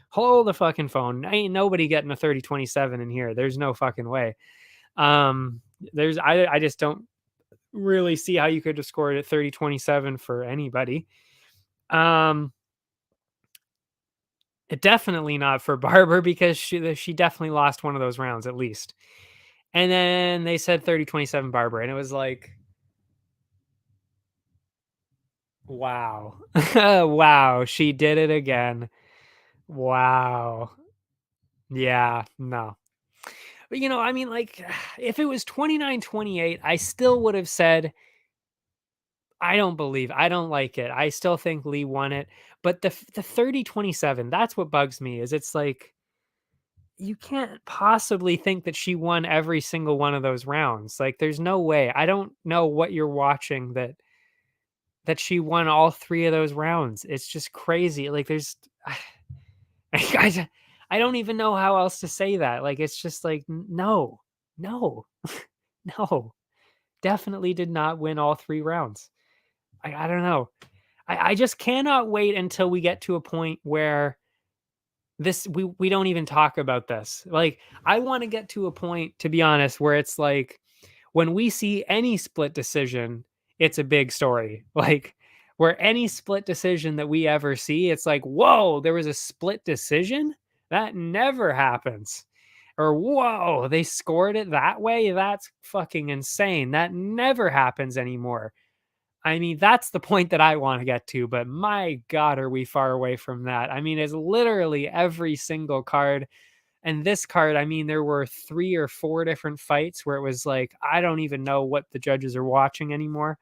Hold the fucking phone. Ain't nobody getting a 30-27 in here. There's no fucking way. Um, I just don't really see how you could have scored at 30-27 for anybody. Um, definitely not for Barber, because she definitely lost one of those rounds at least. And then they said 30-27 Barber, and it was like, wow. Wow, she did it again. Wow. Yeah, no. But I mean, like, if it was 29-28, I still would have said, I don't like it. I still think Lee won it. But the 30-27, that's what bugs me, is it's like, you can't possibly think that she won every single one of those rounds. Like, there's no way. I don't know what you're watching that she won all three of those rounds. It's just crazy. Like, there's I don't even know how else to say that. Like, it's just like, no, no, no. Definitely did not win all three rounds. I don't know. I just cannot wait until we get to a point where we don't even talk about this. Like, I want to get to a point, to be honest, where it's like, when we see any split decision, it's a big story. Like, where any split decision that we ever see, it's like, whoa, there was a split decision? That never happens. Or whoa, they scored it that way? That's fucking insane. That never happens anymore. I mean, that's the point that I want to get to, but my God, are we far away from that? I mean, it's literally every single card. And this card, I mean, there were 3 or 4 different fights where it was like, I don't even know what the judges are watching anymore.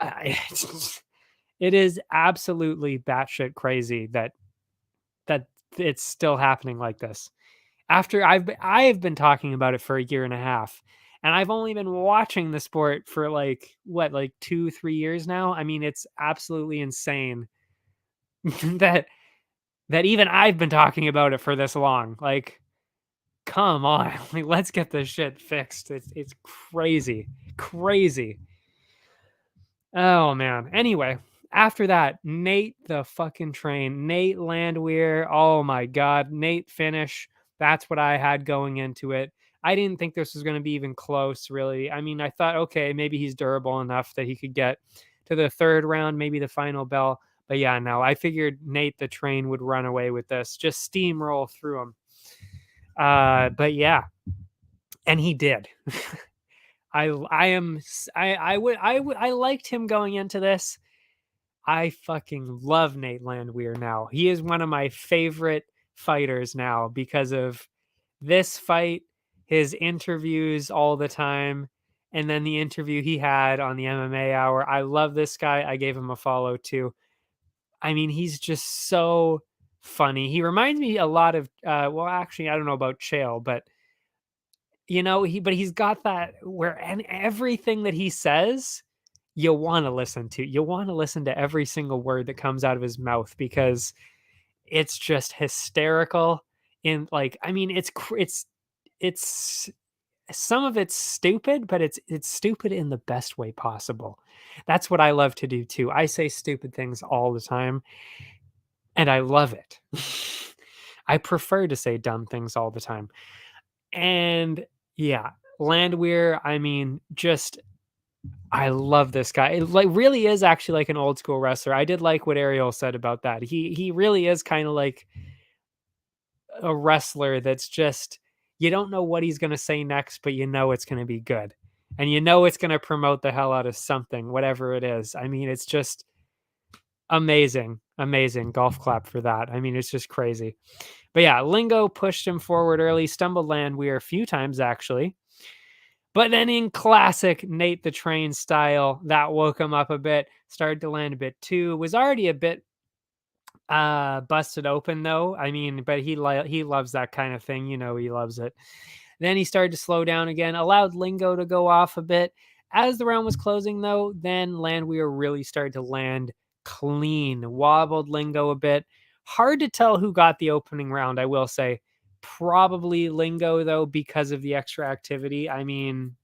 It is absolutely batshit crazy that it's still happening like this. After I've been talking about it for a year and a half, and I've only been watching the sport for like what, like 2-3 years now. I mean, it's absolutely insane that even I've been talking about it for this long. Like, come on, like, let's get this shit fixed. It's crazy, crazy. Oh man. Anyway, after that, Nate the fucking train, Nate Landwehr. Oh my god, Nate finish. That's what I had going into it. I didn't think this was going to be even close, really. I mean, I thought, okay, maybe he's durable enough that he could get to the third round, maybe the final bell. But yeah, no, I figured Nate the train would run away with this, just steamroll through him. But yeah, and he did. I liked him going into this. I fucking love Nate Landwehr now. He is one of my favorite fighters now because of this fight, his interviews all the time, and then the interview he had on the MMA Hour. I love this guy. I gave him a follow too. I mean, he's just so funny. He reminds me a lot of well, actually, I don't know about Chael, but he's got that where and everything that he says you want to listen to. You want to listen to every single word that comes out of his mouth because it's just hysterical. In like, I mean, it's some of it's stupid, but it's stupid in the best way possible. That's what I love to do too. I say stupid things all the time, and I love it. I prefer to say dumb things all the time. And yeah, Landwehr, I mean, just I love this guy. It like really is actually like an old school wrestler. I did like what Ariel said about that. He really is kind of like a wrestler that's just you don't know what he's going to say next, but you know it's going to be good. And you know it's going to promote the hell out of something, whatever it is. I mean, it's just amazing. Amazing. Golf clap for that. I mean, it's just crazy. But yeah, Lingo pushed him forward early, stumbled Landwehr a few times actually. But then in classic Nate the Train style, that woke him up a bit, started to land a bit too. Was already a bit busted open though. I mean, but he loves that kind of thing, he loves it. Then he started to slow down again, allowed Lingo to go off a bit. As the round was closing though, then Landwehr really started to land clean, wobbled Lingo a bit. Hard to tell who got the opening round, I will say. Probably Lingo though because of the extra activity. I mean,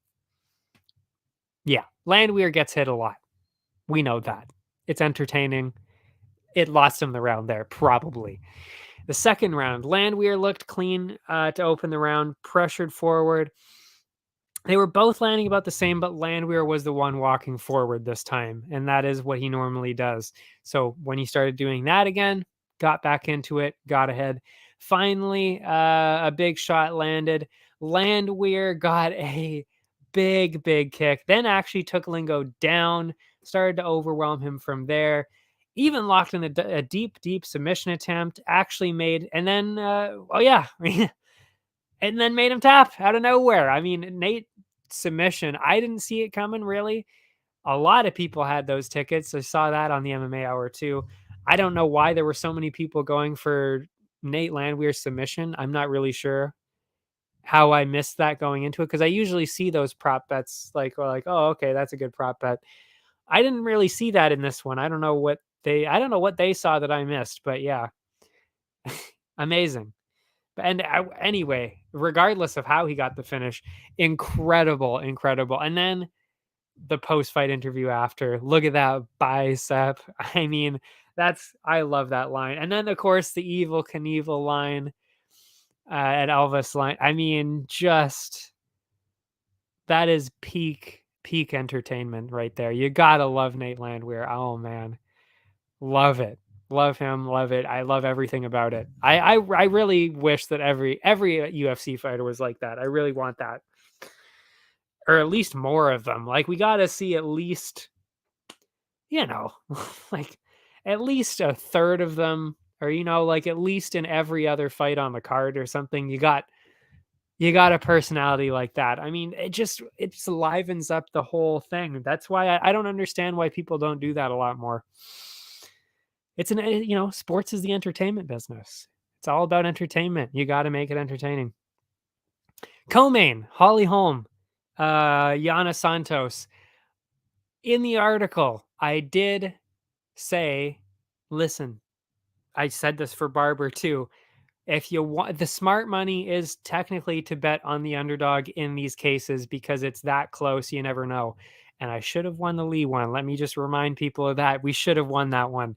yeah, Landwehr gets hit a lot. We know that. It's entertaining. It lost him the round there, probably. The second round, Landwehr looked clean to open the round, pressured forward. They were both landing about the same, but Landwehr was the one walking forward this time, and that is what he normally does. So when he started doing that again, got back into it, got ahead. Finally, a big shot landed. Landwehr got a big kick, then actually took Lingo down, started to overwhelm him from there. Even locked in a deep submission attempt, actually made, and then, oh yeah, and then made him tap out of nowhere. I mean, Nate submission, I didn't see it coming really. A lot of people had those tickets. I saw that on the MMA Hour too. I don't know why there were so many people going for Nate Landwehr's submission. I'm not really sure how I missed that going into it because I usually see those prop bets like, oh, okay, that's a good prop bet. I didn't really see that in this one. I don't know what they saw that I missed, but yeah, amazing. And anyway, regardless of how he got the finish, incredible. And then the post-fight interview after, look at that bicep. I mean, I love that line. And then of course the Evil Knievel line at Elvis line. I mean, just that is peak entertainment right there. You gotta love Nate Landwehr. Oh man, love it. Love him, love it. I love everything about it. I really wish that every UFC fighter was like that. I really want that, or at least more of them. Like we got to see at least, you know, like at least a third of them, or like at least in every other fight on the card or something. You got a personality like that. I mean, it just livens up the whole thing. That's why I don't understand why people don't do that a lot more. It's sports is the entertainment business. It's all about entertainment. You got to make it entertaining. Co-main, Holly Holm, Yana Santos. In the article, I did say, listen, I said this for Barber too. If you want, the smart money is technically to bet on the underdog in these cases because it's that close. You never know. and I should have won the Lee one. Let me just remind people of that. We should have won that one.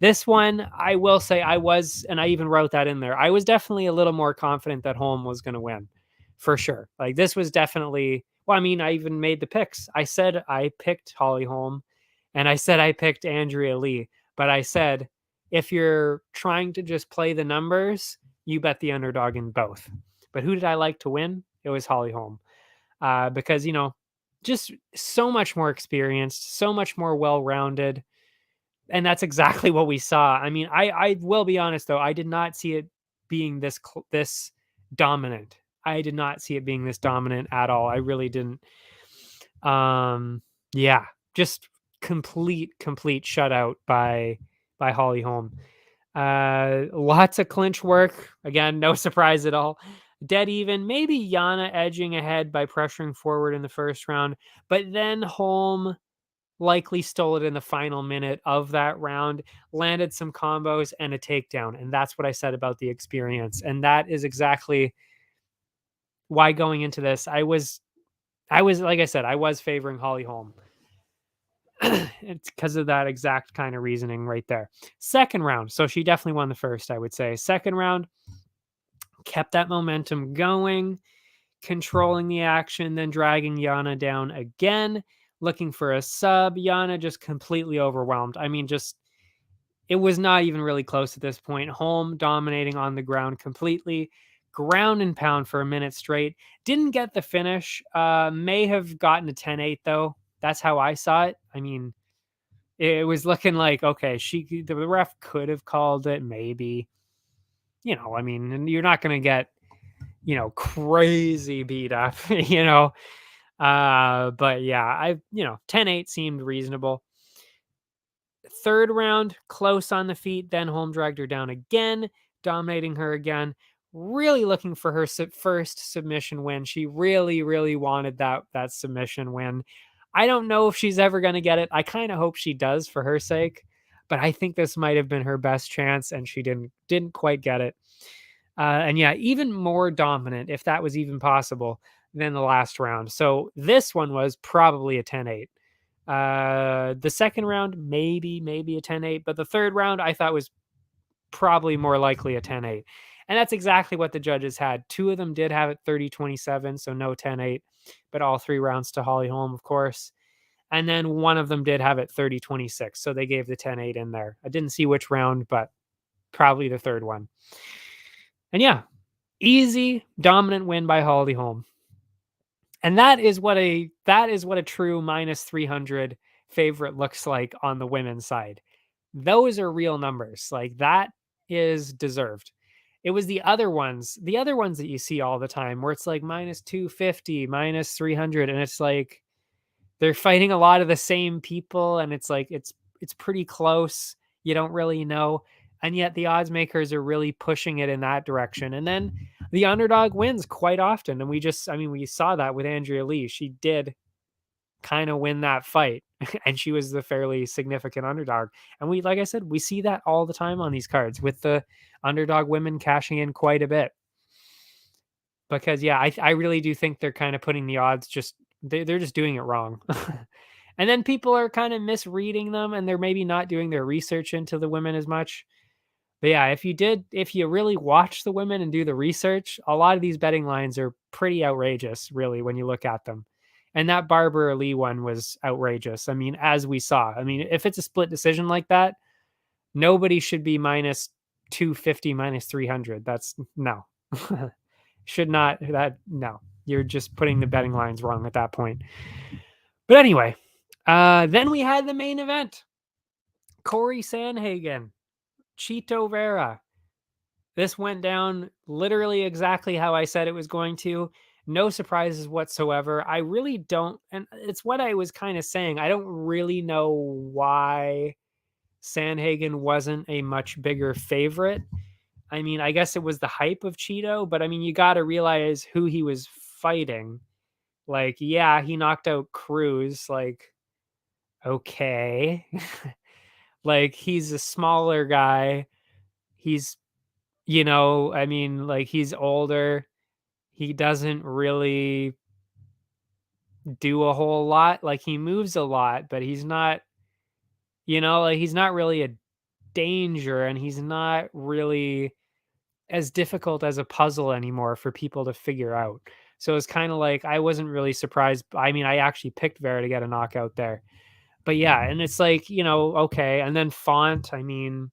This one, I will say I was, and I even wrote that in there, I was definitely a little more confident that Holm was going to win, for sure. Like, this was definitely, well, I mean, I even made the picks. I said I picked Holly Holm, and I said I picked Andrea Lee, but I said, if you're trying to just play the numbers, you bet the underdog in both. But who did I like to win? It was Holly Holm. Because, just so much more experienced, so much more well-rounded, and that's exactly what we saw. I mean, I will be honest though, I did not see it being this dominant. I did not see it being this dominant at all. I really didn't. Yeah, just complete shutout by Holly Holm. Lots of clinch work. Again, no surprise at all. Dead even. Maybe Yana edging ahead by pressuring forward in the first round, but then Holm likely stole it in the final minute of that round, landed some combos and a takedown. And that's what I said about the experience. And that is exactly why going into this, like I said, I was favoring Holly Holm. It's because of that exact kind of reasoning right there. Second round. So she definitely won the first, I would say. Second round, kept that momentum going, controlling the action, then dragging Yana down again, looking for a sub. Yana just completely overwhelmed. I mean, just it was not even really close at this point. Holm dominating on the ground completely, ground and pound for a minute straight. Didn't get the finish. May have gotten a 10-8 though. That's how I saw it. I mean, it was looking like, okay, the ref could have called it, maybe. I mean, you're not going to get, crazy beat up, but yeah, 10-8 seemed reasonable. Third round, close on the feet, then Holm dragged her down again, dominating her again, really looking for her first submission win. She really, really wanted that submission win. I don't know if she's ever going to get it. I kind of hope she does for her sake, but I think this might have been her best chance, and she didn't quite get it. And yeah, even more dominant, if that was even possible, than the last round. So this one was probably a 10-8. The second round, maybe a 10-8, but the third round I thought was probably more likely a 10-8. And that's exactly what the judges had. Two of them did have it 30-27, so no 10-8, but all three rounds to Holly Holm, of course. And then one of them did have it 30-26, so they gave the 10-8 in there. I didn't see which round, but probably the third one. And yeah, easy, dominant win by Holly Holm. And that is what a true minus 300 favorite looks like on the women's side. Those are real numbers. Like, that is deserved. It was the other ones that you see all the time where it's like minus 250, minus 300, and it's like they're fighting a lot of the same people, and it's like it's pretty close. You don't really know, and yet the odds makers are really pushing it in that direction. And then the underdog wins quite often, and we saw that with Andrea Lee. She did kind of win that fight, and she was the fairly significant underdog. And like I said, we see that all the time on these cards with the underdog women cashing in quite a bit. Because yeah, I really do think they're kind of putting the odds they're just doing it wrong. And then people are kind of misreading them, and they're maybe not doing their research into the women as much. But yeah, if you really watch the women and do the research, a lot of these betting lines are pretty outrageous, really, when you look at them. And that Barbara Lee one was outrageous. I mean, as we saw, if it's a split decision like that, nobody should be minus 250, minus 300. That's no. Should not, no. You're just putting the betting lines wrong at that point. But anyway, then we had the main event. Corey Sandhagen, Chito Vera. This went down literally exactly how I said it was going to. No surprises whatsoever. I really don't, and it's what I was kind of saying. I don't really know why Sandhagen wasn't a much bigger favorite. I mean, I guess it was the hype of Cheeto, but I mean, you got to realize who he was fighting. Like, yeah, he knocked out Cruz. Like, okay. Like, he's a smaller guy. He's, like, he's older. He doesn't really do a whole lot. Like, he moves a lot, but he's not, like, he's not really a danger, and he's not really as difficult as a puzzle anymore for people to figure out. So it's kind of like I wasn't really surprised. I mean, I actually picked Vera to get a knockout there. But yeah, and it's like, okay. And then Font, I mean,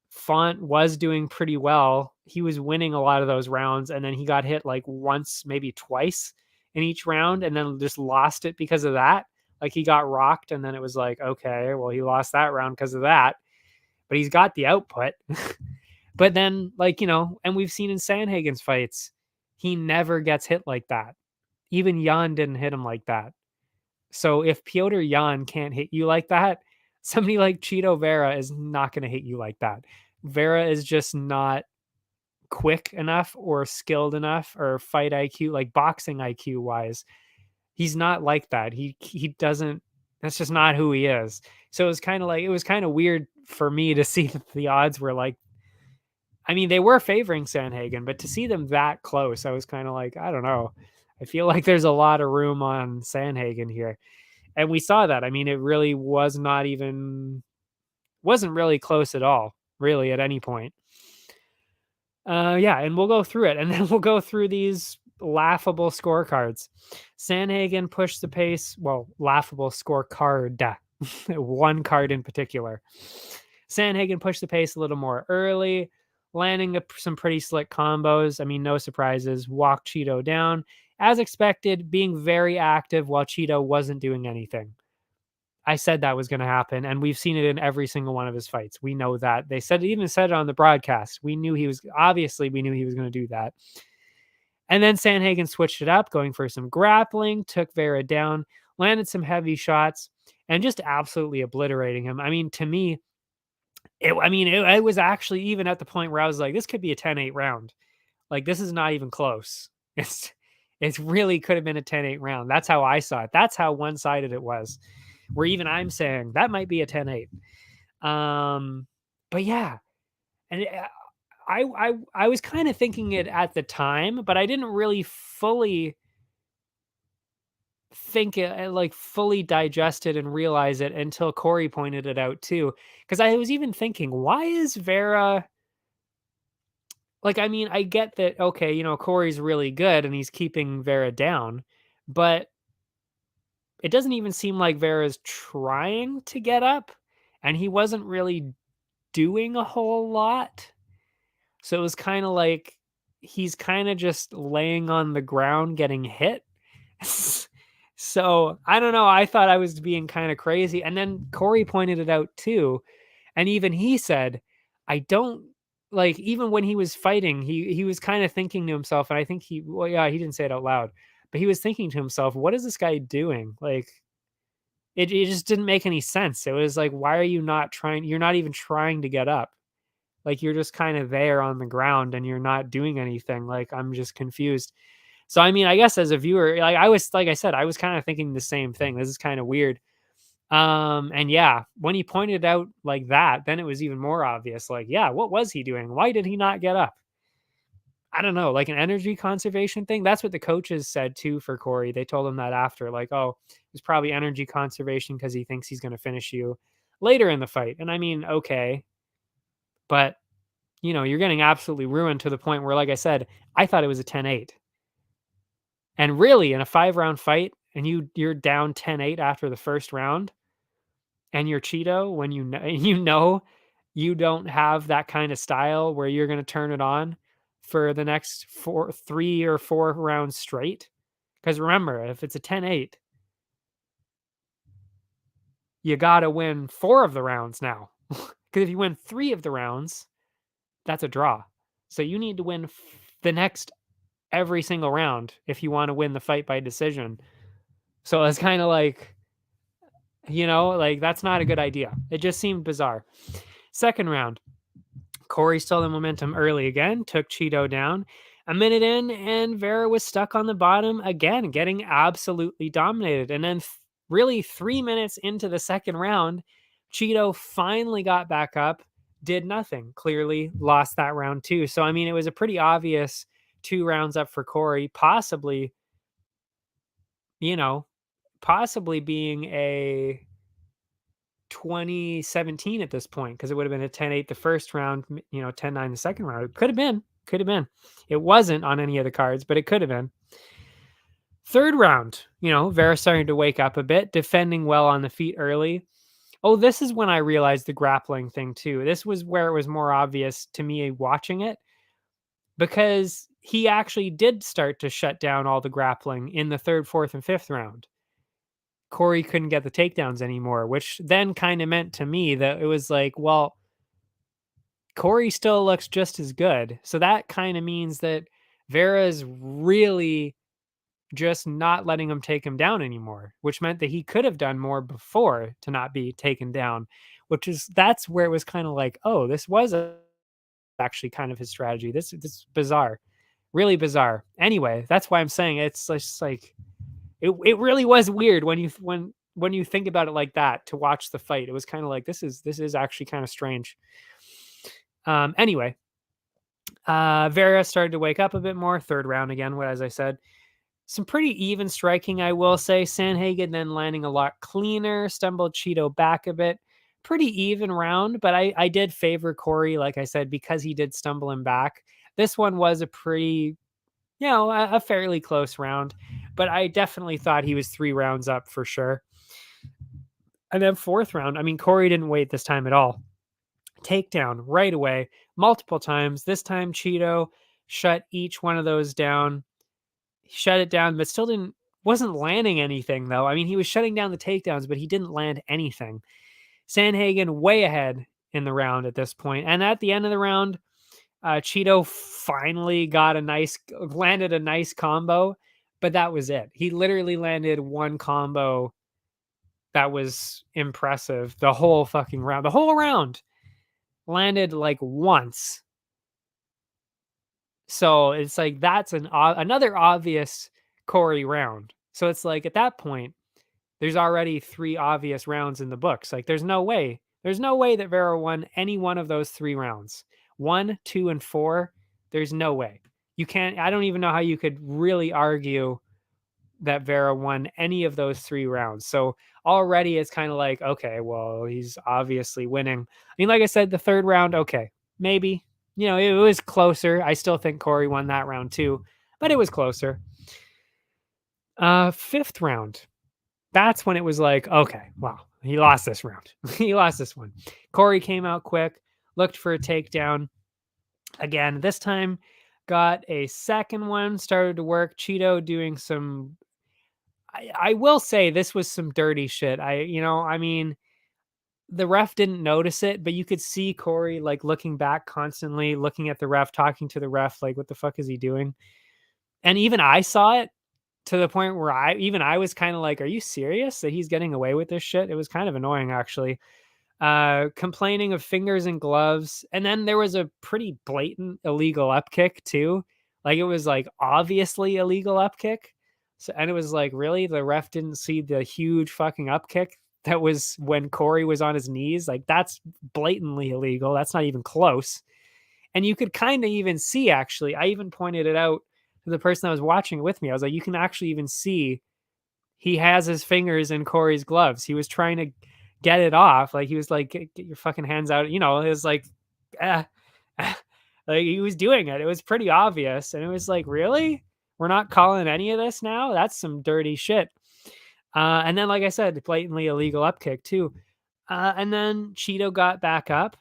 Font was doing pretty well. He was winning a lot of those rounds, and then he got hit like once, maybe twice in each round, and then just lost it because of that. Like, he got rocked, and then it was like, okay, well, he lost that round because of that, but he's got the output. But then, like, and we've seen in Sandhagen's fights, he never gets hit like that. Even Jan didn't hit him like that. So if Piotr Jan can't hit you like that, somebody like Chito Vera is not going to hit you like that. Vera is just not quick enough or skilled enough or fight IQ, like boxing IQ wise. He's not like that. He doesn't, that's just not who he is. So it was kind of weird for me to see that the odds were like, I mean, they were favoring Sandhagen, but to see them that close, I was kind of like, I don't know. I feel like there's a lot of room on Sandhagen here. And we saw that. I mean, it really wasn't really close at all, really, at any point. Yeah, and we'll go through it, and then we'll go through these laughable scorecards. Sandhagen pushed the pace. Well, laughable scorecard. One card in particular. Sandhagen pushed the pace a little more early, landing some pretty slick combos. I mean, no surprises. Walked Chito down. As expected, being very active while Chito wasn't doing anything. I said that was going to happen, and we've seen it in every single one of his fights. We know that. They even said it on the broadcast. We knew he was going to do that. And then Sandhagen switched it up, going for some grappling, took Vera down, landed some heavy shots, and just absolutely obliterating him. I mean, to me, it was actually even at the point where I was like, this could be a 10-8 round. Like, this is not even close. It's really could have been a 10-8 round. That's how I saw it. That's how one-sided it was. Where even I'm saying that might be a 10-8. But yeah, and I was kind of thinking it at the time, but I didn't really fully think it, like fully digest it and realize it until Corey pointed it out too. Because I was even thinking, why is Vera, like, I mean, I get that, okay, Corey's really good and he's keeping Vera down, but it doesn't even seem like Vera's trying to get up, and he wasn't really doing a whole lot. So it was kind of like he's kind of just laying on the ground getting hit. So I don't know. I thought I was being kind of crazy. And then Corey pointed it out too. And even he said, I don't like, even when he was fighting, he was kind of thinking to himself, and I think he didn't say it out loud, but he was thinking to himself, what is this guy doing? Like, it just didn't make any sense. It was like, why are you not trying? You're not even trying to get up. Like, you're just kind of there on the ground and you're not doing anything. Like, I'm just confused. So, I mean, I guess as a viewer, like I said, I was kind of thinking the same thing. This is kind of weird. And yeah, when he pointed out like that, then it was even more obvious. Like, yeah, what was he doing? Why did he not get up? I don't know, like an energy conservation thing. That's what the coaches said too for Corey. They told him that after, like, oh, it's probably energy conservation because he thinks he's going to finish you later in the fight. And I mean, okay, but you're getting absolutely ruined to the point where, like I said, I thought it was a 10-8. And really, in a 5-round fight, and you're down 10-8 after the first round, and you're Cheeto, when you don't have that kind of style where you're going to turn it on for the next 3 or 4 rounds straight. Because remember, if it's a 10-8, you got to win 4 of the rounds now. Because if you win 3 of the rounds, that's a draw. So you need to win the next every single round if you want to win the fight by decision. So it's kind of like, like, that's not a good idea. It just seemed bizarre. Second round, Corey stole the momentum early again, took Cheeto down. A minute in, and Vera was stuck on the bottom again, getting absolutely dominated. And then really 3 minutes into the second round, Cheeto finally got back up, did nothing. Clearly lost that round too. So, I mean, it was a pretty obvious 2 rounds up for Corey, possibly, possibly being a 2017 at this point, because it would have been a 10-8 the first round, 10-9 the second round. It could have been. It wasn't on any of the cards, but it could have been. Third round, Vera starting to wake up a bit, defending well on the feet early. Oh, this is when I realized the grappling thing too. This was where it was more obvious to me watching it, because he actually did start to shut down all the grappling in the third, fourth, and fifth round. Corey couldn't get the takedowns anymore, which then kind of meant to me that it was like, well, Corey still looks just as good. So that kind of means that Vera's really just not letting him take him down anymore, which meant that he could have done more before to not be taken down, that's where it was kind of like, oh, this was actually kind of his strategy. This is bizarre, really bizarre. Anyway, that's why I'm saying it's just like it really was weird when you think about it like that, to watch the fight. It was kind of like, this is actually kind of strange. Anyway, Vera started to wake up a bit more. Third round again, as I said. Some pretty even striking, I will say. Sandhagen then landing a lot cleaner, stumbled Cheeto back a bit. Pretty even round, but I did favor Corey, like I said, because he did stumble him back. This one was a pretty, a fairly close round, but I definitely thought he was 3 rounds up for sure. And then fourth round, I mean, Corey didn't wait this time at all. Takedown right away, multiple times. This time, Cheeto shut each one of those down. He shut it down, but still wasn't landing anything, though. I mean, he was shutting down the takedowns, but he didn't land anything. Sandhagen way ahead in the round at this point. And at the end of the round, Cheeto finally landed a nice combo, but that was it. He literally landed one combo that was impressive the whole fucking round. The whole round landed like once. So it's like, that's another obvious Corey round. So it's like, at that point, there's already 3 obvious rounds in the books. Like, there's no way that Vera won any one of those 3 rounds. 1, 2, and 4. There's no way. I don't even know how you could really argue that Vera won any of those 3 rounds. So already it's kind of like, okay, well, he's obviously winning. I mean, like I said, the third round, okay, maybe. It was closer. I still think Corey won that round too, but it was closer. Fifth round. That's when it was like, okay, wow, he lost this round. He lost this one. Corey came out quick, looked for a takedown. Again, this time got a second one, started to work. Cheeto doing some, I will say this was some dirty shit. I mean, the ref didn't notice it, but you could see Corey like looking back constantly, looking at the ref, talking to the ref, like, what the fuck is he doing? And even I saw it, to the point where I was kind of like, are you serious that he's getting away with this shit? It was kind of annoying, actually. Complaining of fingers and gloves. And then there was a pretty blatant illegal up kick too. Like, it was like obviously illegal up kick. So, and it was like, really? The ref didn't see the huge fucking up kick that was when Corey was on his knees? Like, that's blatantly illegal. That's not even close. And you could kind of even see, actually, I even pointed it out to the person that was watching it with me. I was like, you can actually even see he has his fingers in Corey's gloves. He was trying to get it off. Like, he was like, get your fucking hands out. It was like, like, he was doing it. It was pretty obvious. And it was like, really? We're not calling any of this now? That's some dirty shit. And then, like I said, blatantly illegal up kick too. And then Cheeto got back up.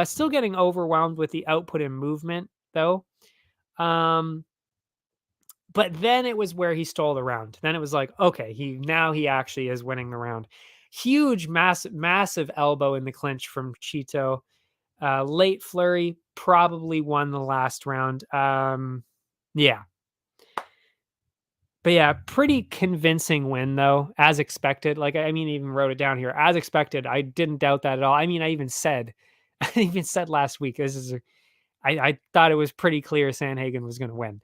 Still getting overwhelmed with the output and movement, though. But then it was where he stole the round. Then it was like, okay, he actually is winning the round. Huge, massive elbow in the clinch from Cheeto. Late flurry, probably won the last round. Yeah. But yeah, pretty convincing win, though, as expected. Like, I mean, even wrote it down here. As expected, I didn't doubt that at all. I mean, I even said last week, I thought it was pretty clear Sandhagen was going to win.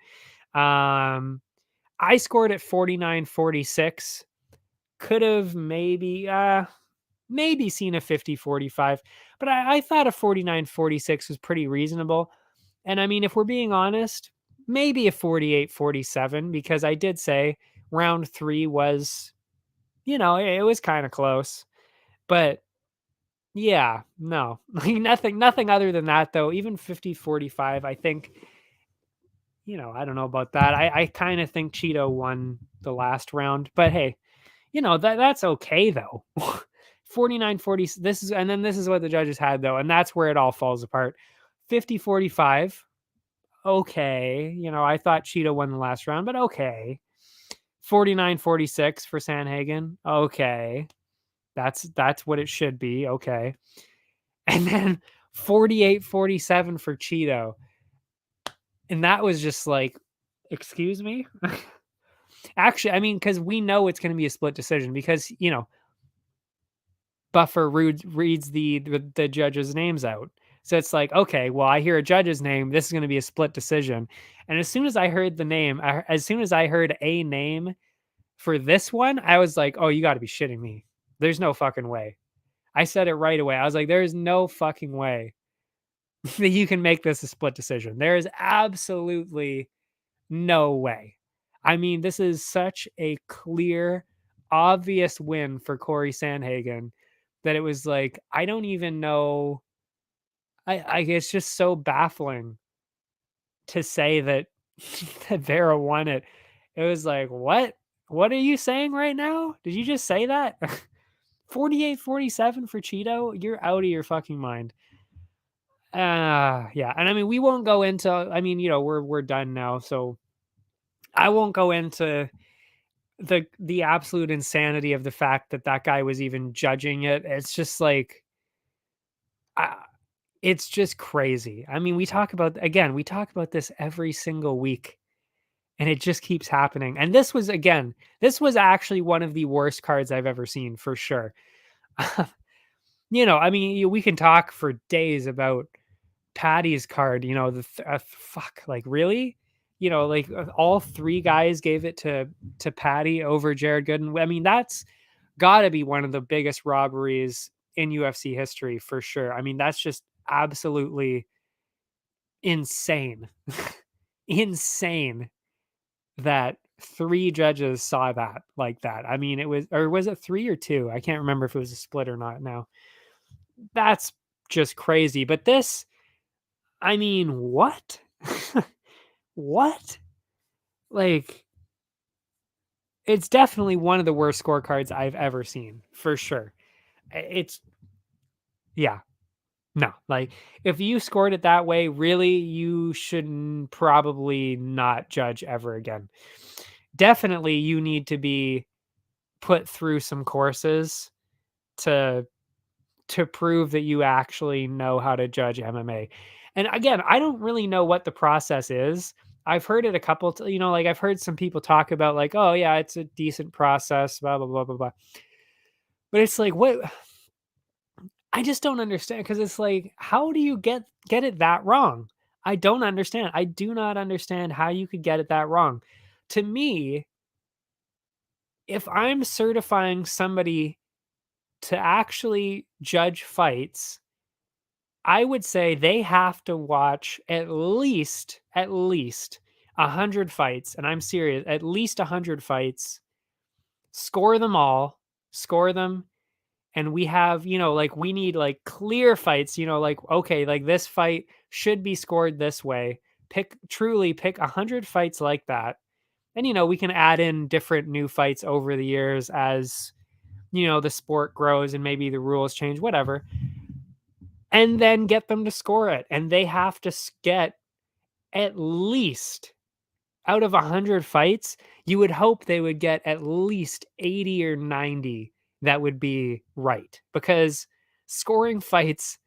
I scored at 49-46. Could have maybe seen a 50-45, but I thought a 49-46 was pretty reasonable. And I mean, if we're being honest, maybe a 48-47, because I did say round 3 was it was kind of close. But yeah, no, like nothing other than that though. Even 50-45, I think, I don't know about that. I kind of think Cheeto won the last round, but hey, that's okay though. 49-40. This is what the judges had though, and that's where it all falls apart. 50-45. Okay, I thought Cheeto won the last round, but okay. 49-46 for Sanhagen. Okay. That's what it should be. Okay. And then 48-47 for Cheeto. And that was just like, excuse me? Actually, I mean, because we know it's going to be a split decision because, Buffer reads the judges' names out. So it's like, okay, well, I hear a judge's name. This is going to be a split decision. And as soon as I heard the name, as soon as I heard a name for this one, I was like, oh, you got to be shitting me. There's no fucking way. I said it right away. I was like, there is no fucking way that you can make this a split decision. There is absolutely no way. I mean, this is such a clear, obvious win for Corey Sandhagen that it was like, I don't even know. I it's just so baffling to say that that Vera won it. It was like, what? What are you saying right now? Did you just say that? 48-47 for Cheeto? You're out of your fucking mind. Yeah. And I mean, we won't go into, I mean, we're done now, so I won't go into the absolute insanity of the fact that that guy was even judging it. It's just like, uh, it's just crazy. I mean, we talk about this every single week, and it just keeps happening. And this was actually one of the worst cards I've ever seen for sure. I mean, we can talk for days about Patty's card, fuck, like really, like all three guys gave it to Patty over Jared Gooden. I mean, that's got to be one of the biggest robberies in UFC history for sure. I mean, that's just absolutely insane, insane that three judges saw that like that. I mean, was it three or two? I can't remember if it was a split or not. Now that's just crazy. But this, I mean, what? What? Like, it's definitely one of the worst scorecards I've ever seen, for sure. It's, yeah, no. Like, if you scored it that way, really, you should probably not judge ever again. Definitely, you need to be put through some courses to prove that you actually know how to judge MMA. And again, I don't really know what the process is. I've heard it a couple, like I've heard some people talk about like, oh yeah, it's a decent process, blah blah blah blah blah. But it's like, what? I just don't understand because it's like, how do you get it that wrong? I don't understand. I do not understand how you could get it that wrong. To me, if I'm certifying somebody to actually judge fights, I would say they have to watch at least 100 fights, and I'm serious, at least 100 fights, score them all, score them, and we have, like we need like clear fights, like okay, like this fight should be scored this way. Pick 100 fights like that. And we can add in different new fights over the years as, the sport grows and maybe the rules change, whatever, and then get them to score it. And they have to get at least out of 100 fights, you would hope they would get at least 80 or 90 that would be right, because scoring fights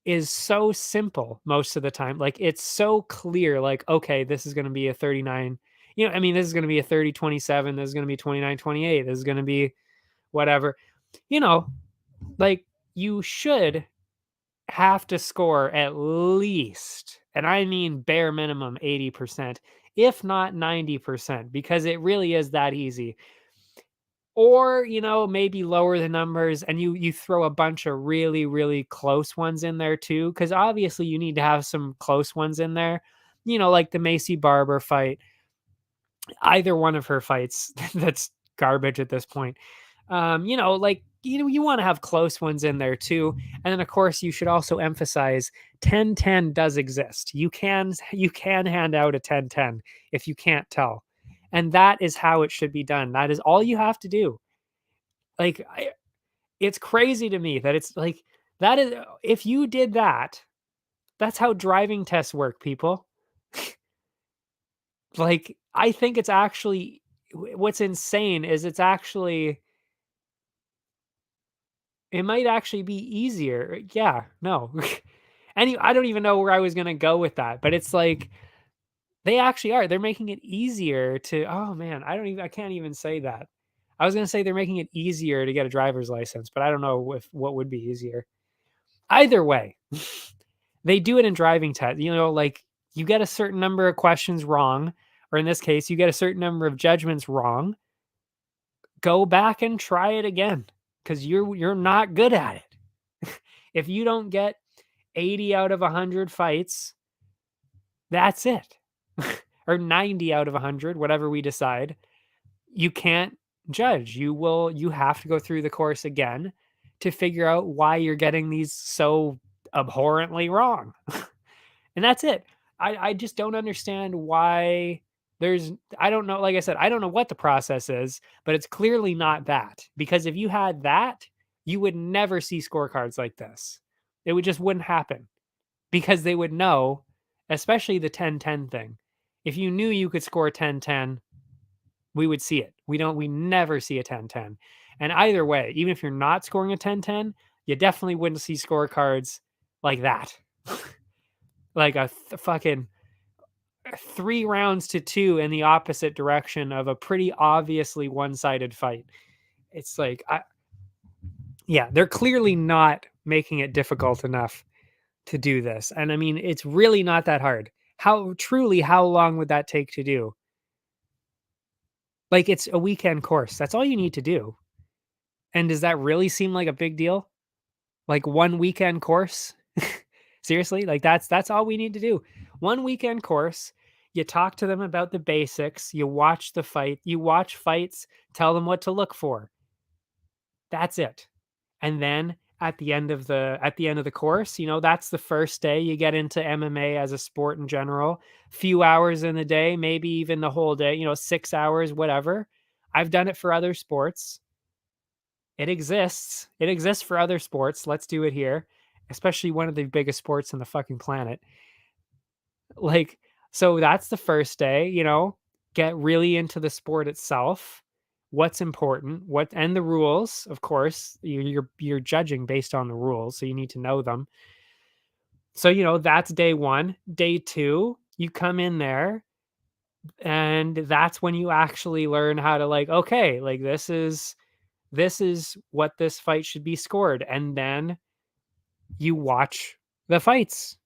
is so simple most of the time. Like, it's so clear, like, okay, this is going to be a 39, I mean, this is going to be a 30-27, this is going to be 29-28, this is going to be whatever, you know, like, you should have to score at least, and I mean bare minimum 80%, if not 90%, because it really is that easy. Or, maybe lower the numbers and you throw a bunch of really, really close ones in there too, because obviously you need to have some close ones in there. Like the Macy Barber fight, either one of her fights that's garbage at this point. Like, you want to have close ones in there too. And then of course you should also emphasize 10-10 does exist. You can hand out a 10-10 if you can't tell. And that is how it should be done. That is all you have to do. Like it's crazy to me that it's like that is if you did that, that's how driving tests work, people. Like I think it's actually what's insane is it might actually be easier. Yeah, no. I don't even know where I was gonna go with that, but it's like they actually are. They're making it easier to. Oh man, I can't even say that. I was gonna say they're making it easier to get a driver's license, but I don't know if what would be easier. Either way, they do it in driving test. Like you get a certain number of questions wrong, or in this case, you get a certain number of judgments wrong. Go back and try it again because you're not good at it. If you don't get 80 out of 100 fights, that's it. Or 90 out of 100, whatever we decide. You can't judge. You have to go through the course again to figure out why you're getting these so abhorrently wrong. And that's it. I just don't understand why I don't know, like I said, I don't know what the process is, but it's clearly not that. Because if you had that, you would never see scorecards like this. It would just wouldn't happen because they would know, especially the 10-10 thing. If you knew you could score 10-10, we would see it. We never see a 10-10. And either way, even if you're not scoring a 10-10, you definitely wouldn't see scorecards like that. Like a fucking 3 rounds to 2 in the opposite direction of a pretty obviously one-sided fight. It's like yeah, they're clearly not making it difficult enough to do this. And I mean, it's really not that hard. How long would that take to do? Like it's a weekend course. That's all you need to do. And does that really seem like a big deal? Like one weekend course? Seriously? Like that's all we need to do. One weekend course. You talk to them about the basics, you watch you watch fights, tell them what to look for. That's it. And then at the end of the course, that's the first day you get into MMA as a sport in general. Few hours in the day, maybe even the whole day, 6 hours, whatever. I've done it for other sports. It exists. It exists for other sports. Let's do it here, especially one of the biggest sports on the fucking planet. Like, so that's the first day, get really into the sport itself. What's important, and the rules, of course. You're judging based on the rules, so you need to know them. So, that's day 1. Day 2, you come in there and that's when you actually learn how to like, okay, like this is what this fight should be scored. And then you watch the fights.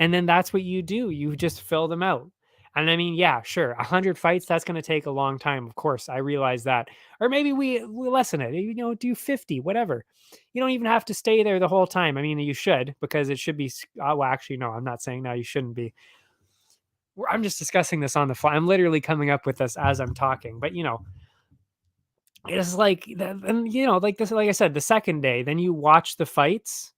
And then that's what you do. You just fill them out. And I mean, yeah, sure. 100 fights, that's going to take a long time. Of course, I realize that. Or maybe we lessen it, do 50, whatever. You don't even have to stay there the whole time. I mean, you should, because it should be. Well, actually, no, I'm not saying now you shouldn't be. I'm just discussing this on the fly. I'm literally coming up with this as I'm talking. But, it's like, and like this, like I said, the second day, then you watch the fights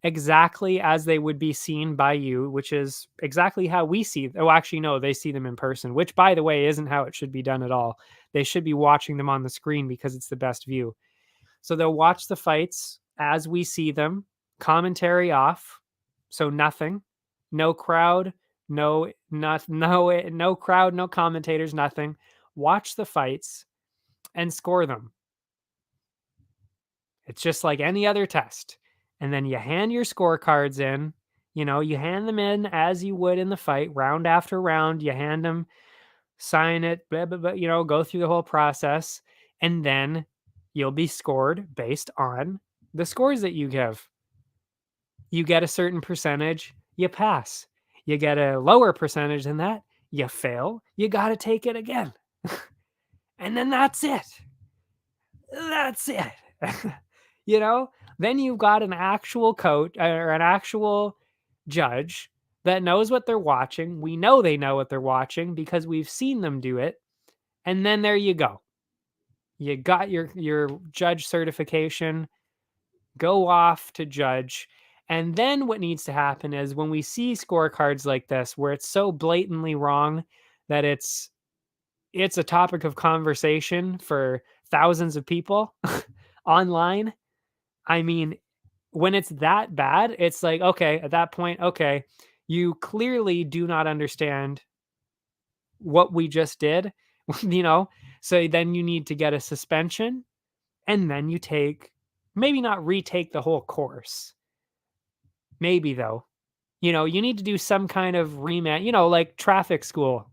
exactly as they would be seen by you, which is exactly how we see. Oh, actually, no, they see them in person, which, by the way, isn't how it should be done at all. They should be watching them on the screen because it's the best view. So they'll watch the fights as we see them, commentary off, so nothing, no crowd, no crowd, no commentators, nothing. Watch the fights and score them. It's just like any other test. And then you hand your scorecards in, you hand them in as you would in the fight, round after round. You hand them, sign it, blah, blah, blah, go through the whole process. And then you'll be scored based on the scores that you give. You get a certain percentage, you pass. You get a lower percentage than that, you fail. You got to take it again. And then that's it. That's it. Then you've got an actual coach or an actual judge that knows what they're watching. We know they know what they're watching because we've seen them do it. And then there you go. You got your judge certification, go off to judge. And then what needs to happen is when we see scorecards like this where it's so blatantly wrong that it's a topic of conversation for thousands of people online. I mean, when it's that bad, it's like, okay, at that point, okay, you clearly do not understand what we just did, you know? So then you need to get a suspension and then you take, maybe not retake the whole course. Maybe though, you need to do some kind of remand, like traffic school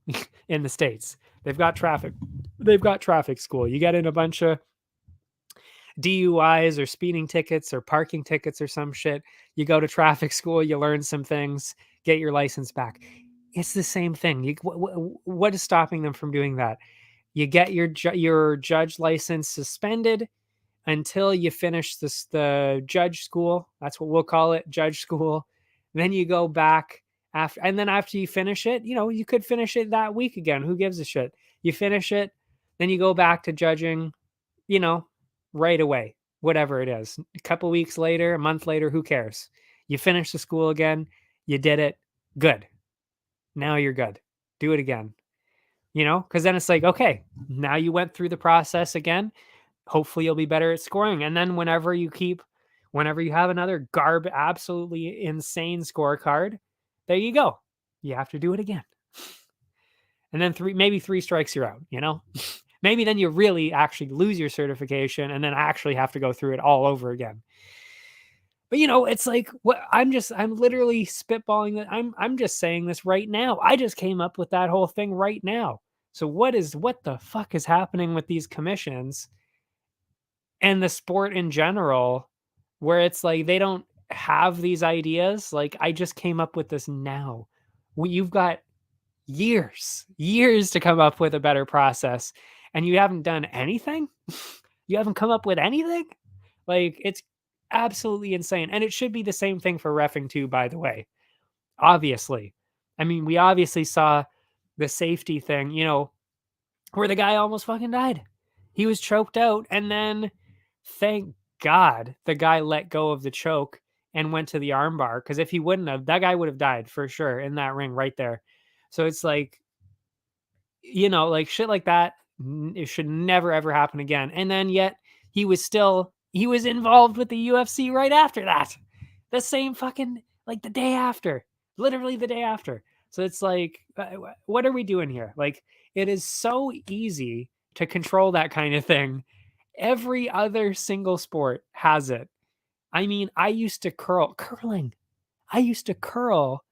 in the States. They've got traffic. They've got traffic school. You get in a bunch of DUIs or speeding tickets or parking tickets or some shit. You go to traffic school, you learn some things, get your license back. It's the same thing. What is stopping them from doing that? You get your judge license suspended until you finish the judge school. That's what we'll call it, judge school. Then you go back after, and then after you finish it, you could finish it that week again. Who gives a shit? You finish it, then you go back to judging, you know, right away, whatever it is. A couple weeks later, a month later, who cares? You finish the school again, you did it, good. Now you're good. Do it again. Because then it's like, okay, now you went through the process again. Hopefully you'll be better at scoring. And then whenever you have another absolutely insane scorecard, there you go. You have to do it again. And then maybe three strikes, you're out, Maybe then you really actually lose your certification and then actually have to go through it all over again. But it's like I'm literally spitballing that. I'm just saying this right now. I just came up with that whole thing right now. So what the fuck is happening with these commissions and the sport in general, where it's like they don't have these ideas? Like, I just came up with this now. You've got years to come up with a better process, and you haven't done anything. You haven't come up with anything. Like, it's absolutely insane. And it should be the same thing for reffing too, by the way. Obviously. I mean, we obviously saw the safety thing, where the guy almost fucking died. He was choked out, and then thank God the guy let go of the choke and went to the armbar, because if he wouldn't have, that guy would have died for sure in that ring right there. So it's like, like shit like that, it should never ever happen again. And then yet he was involved with the UFC right after that. The same fucking, like, the day after, literally the day after. So it's like, what are we doing here? Like, it is so easy to control that kind of thing. Every other single sport has it. I mean, I used to curling. I used to curl,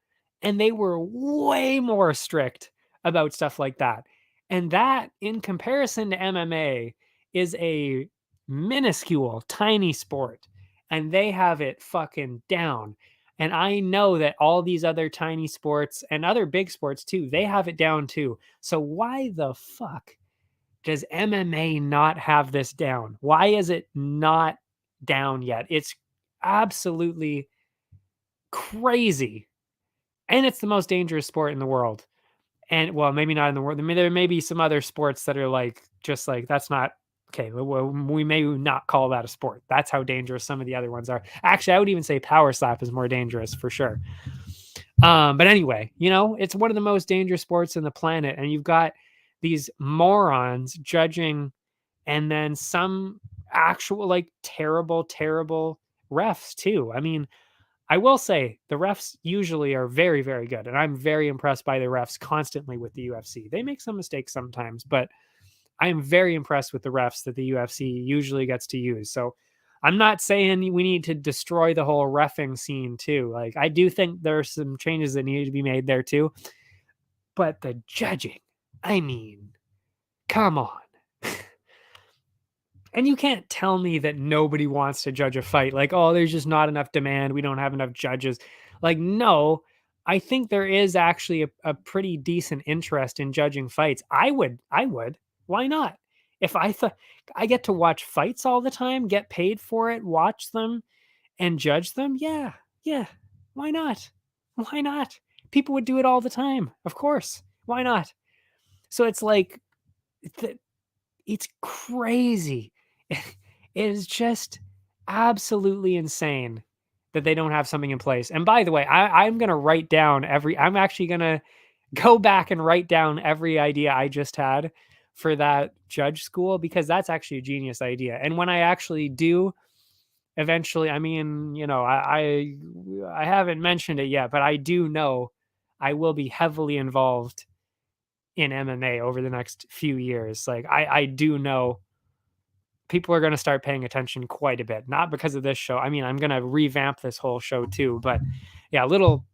and they were way more strict about stuff like that. And that, in comparison to MMA, is a minuscule, tiny sport, and they have it fucking down. And I know that all these other tiny sports and other big sports too, they have it down too. So why the fuck does MMA not have this down? Why is it not down yet? It's absolutely crazy. And it's the most dangerous sport in the world. And well, maybe not in the world. I mean, there may be some other sports that are like, just like, that's not okay. We may not call that a sport. That's how dangerous some of the other ones are. Actually, I would even say power slap is more dangerous for sure. But anyway, it's one of the most dangerous sports in the planet. And you've got these morons judging, and then some actual, like, terrible refs too. I mean, I will say the refs usually are very, very good. And I'm very impressed by the refs constantly with the UFC. They make some mistakes sometimes, but I am very impressed with the refs that the UFC usually gets to use. So I'm not saying we need to destroy the whole reffing scene too. Like, I do think there are some changes that need to be made there too. But the judging, I mean, come on. And you can't tell me that nobody wants to judge a fight. Like, oh, there's just not enough demand. We don't have enough judges. Like, no, I think there is actually a pretty decent interest in judging fights. I would. Why not? If I thought I get to watch fights all the time, get paid for it, watch them and judge them. Yeah. Yeah. Why not? Why not? People would do it all the time. Of course. Why not? So it's like, It's crazy. It is just absolutely insane that they don't have something in place. And by the way, I'm gonna write down I'm actually gonna go back and write down every idea I just had for that judge school, because that's actually a genius idea. And when I actually do eventually, I mean, I haven't mentioned it yet, but I do know I will be heavily involved in MMA over the next few years. Like I do know people are going to start paying attention quite a bit, not because of this show. I mean, I'm going to revamp this whole show too, but yeah, a little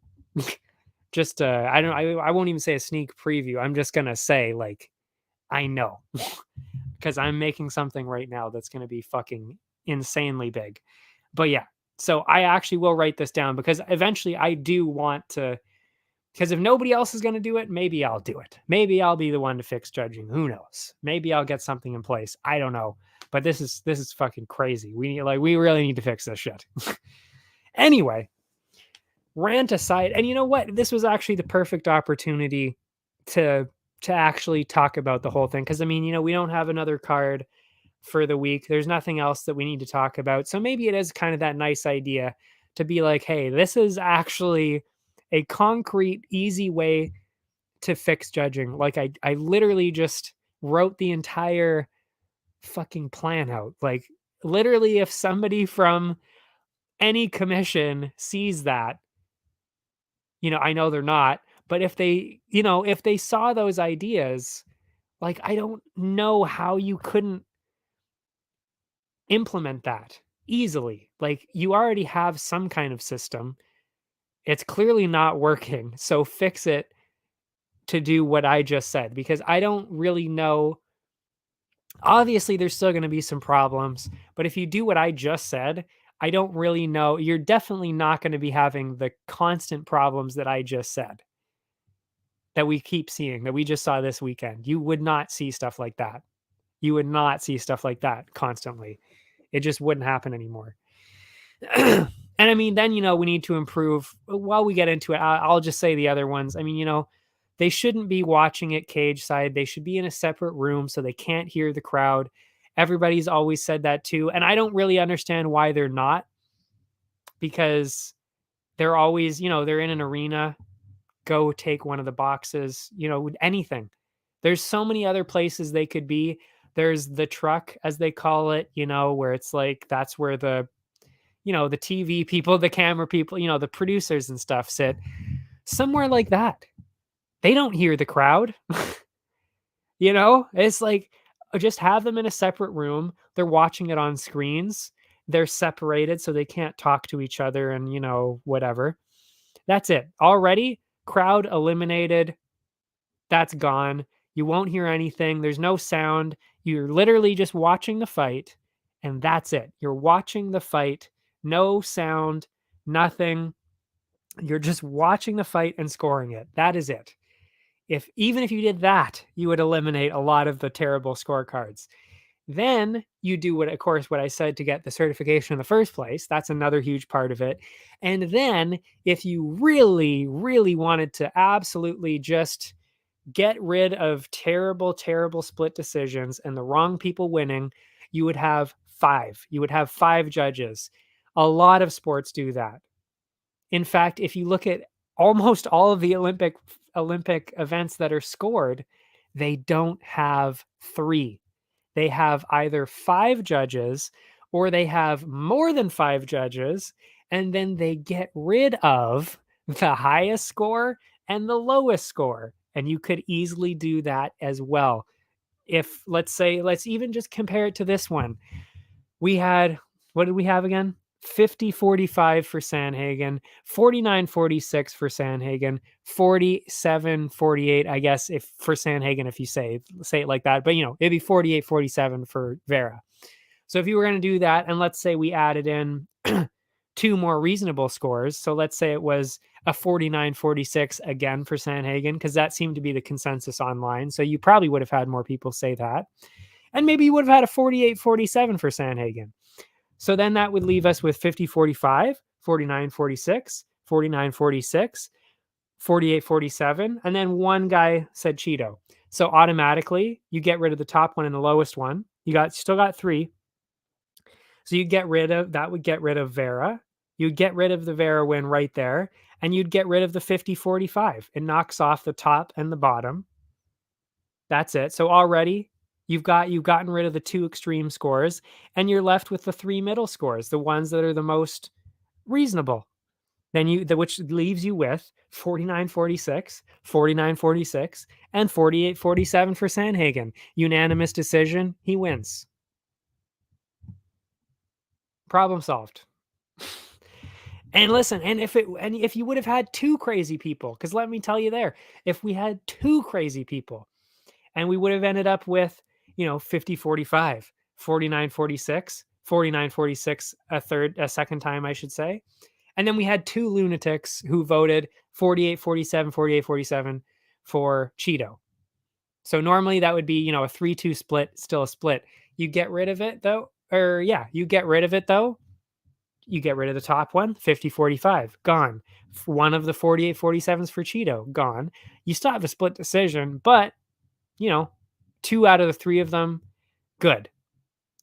just I won't even say a sneak preview. I'm just going to say, like, I know because I'm making something right now that's going to be fucking insanely big. But yeah, so I actually will write this down because eventually I do want to, because if nobody else is going to do it, maybe I'll do it. Maybe I'll be the one to fix judging. Who knows? Maybe I'll get something in place. I don't know. But this is fucking crazy. We really need to fix this shit. Anyway, rant aside, and you know what? This was actually the perfect opportunity to actually talk about the whole thing, because I mean, we don't have another card for the week. There's nothing else that we need to talk about. So maybe it is kind of that nice idea to be like, hey, this is actually a concrete, easy way to fix judging. Like I literally just wrote the entire fucking plan out. Like literally, if somebody from any commission sees that, I know they're not, but if they saw those ideas, like I don't know how you couldn't implement that easily. Like you already have some kind of system. It's clearly not working. So fix it to do what I just said, because I don't really know. Obviously, there's still going to be some problems, but if you do what I just said, I don't really know. You're definitely not going to be having the constant problems that I just said that we keep seeing, that we just saw this weekend. You would not see stuff like that. You would not see stuff like that constantly. It just wouldn't happen anymore. And I mean, then, we need to improve. While we get into it, I'll just say the other ones. I mean, they shouldn't be watching it cage side. They should be in a separate room so they can't hear the crowd. Everybody's always said that too. And I don't really understand why they're not, because they're always, they're in an arena. Go take one of the boxes, anything. There's so many other places they could be. There's the truck, as they call it, where it's like, that's where the TV people, the camera people, the producers and stuff sit. Somewhere like that. They don't hear the crowd. It's like, just have them in a separate room. They're watching it on screens. They're separated so they can't talk to each other and, whatever. That's it. Already, crowd eliminated. That's gone. You won't hear anything. There's no sound. You're literally just watching the fight, and that's it. You're watching the fight. No sound, nothing. You're just watching the fight and scoring it. That is it. Even if you did that, you would eliminate a lot of the terrible scorecards. Then you do what I said to get the certification in the first place. That's another huge part of it. And then if you really, really wanted to absolutely just get rid of terrible, terrible split decisions and the wrong people winning, you would have 5. You would have 5 judges. A lot of sports do that. In fact, if you look at almost all of the Olympic events that are scored, they don't have 3. They have either 5 judges or they have more than 5 judges, and then they get rid of the highest score and the lowest score. And you could easily do that as well. If let's even just compare it to this one. We had, what did we have again? 50-45 for Sanhagen, 49-46 for Sanhagen, 47-48, I guess, if for Sanhagen, if you say it like that, but it'd be 48-47 for Vera. So if you were going to do that, and let's say we added in 2 more reasonable scores, so let's say it was a 49-46 again for Sanhagen, because that seemed to be the consensus online, so you probably would have had more people say that, and maybe you would have had a 48-47 for Sanhagen. So then that would leave us with 50-45, 49-46, 49-46, 48-47, and then one guy said Cheeto. So automatically, you get rid of the top one and the lowest one. Still got 3. So you get rid of that would get rid of Vera. You'd get rid of the Vera win right there, and you'd get rid of the 50-45. It knocks off the top and the bottom. That's it. So already you've gotten rid of the 2 extreme scores, and you're left with the 3 middle scores, the ones that are the most reasonable. Which leaves you with 49-46, 49-46, and 48-47 for Sanhagen. Unanimous decision. He wins. Problem solved. And listen, and if you would have had 2 crazy people, because let me tell you there, if we had 2 crazy people, and we would have ended up with, 50-45, 49-46, 49-46 a second time, I should say. And then we had 2 lunatics who voted 48-47, 48-47 for Cheeto. So normally that would be, a 3-2 split, still a split. You get rid of it though, you get rid of it though. You get rid of the top one, 50-45, gone. One of the 48-47s for Cheeto, gone. You still have a split decision, but, 2 out of the 3 of them, good.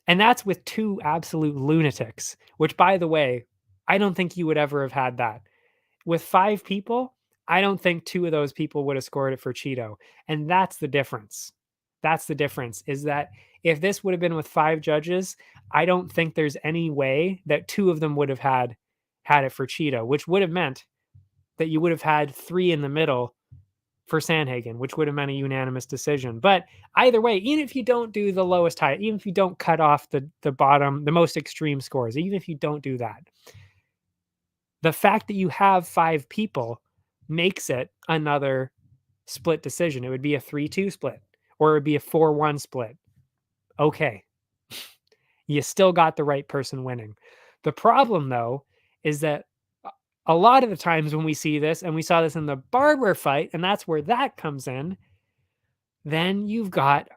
And that's with 2 absolute lunatics, which, by the way, I don't think you would ever have had that. With 5 people, I don't think 2 of those people would have scored it for Cheeto. And that's the difference. That's the difference, is that if this would have been with 5 judges, I don't think there's any way that 2 of them would have had it for Cheeto, which would have meant that you would have had 3 in the middle for Sanhagen, which would have meant a unanimous decision. But either way, even if you don't do the lowest high, even if you don't cut off the bottom, the most extreme scores, even if you don't do that, the fact that you have 5 people makes it another split decision. It would be a 3-2 split, or it would be a 4-1 split. Okay. You still got the right person winning. The problem, though, is that a lot of the times when we see this, and we saw this in the Barber fight, and that's where that comes in, then you've got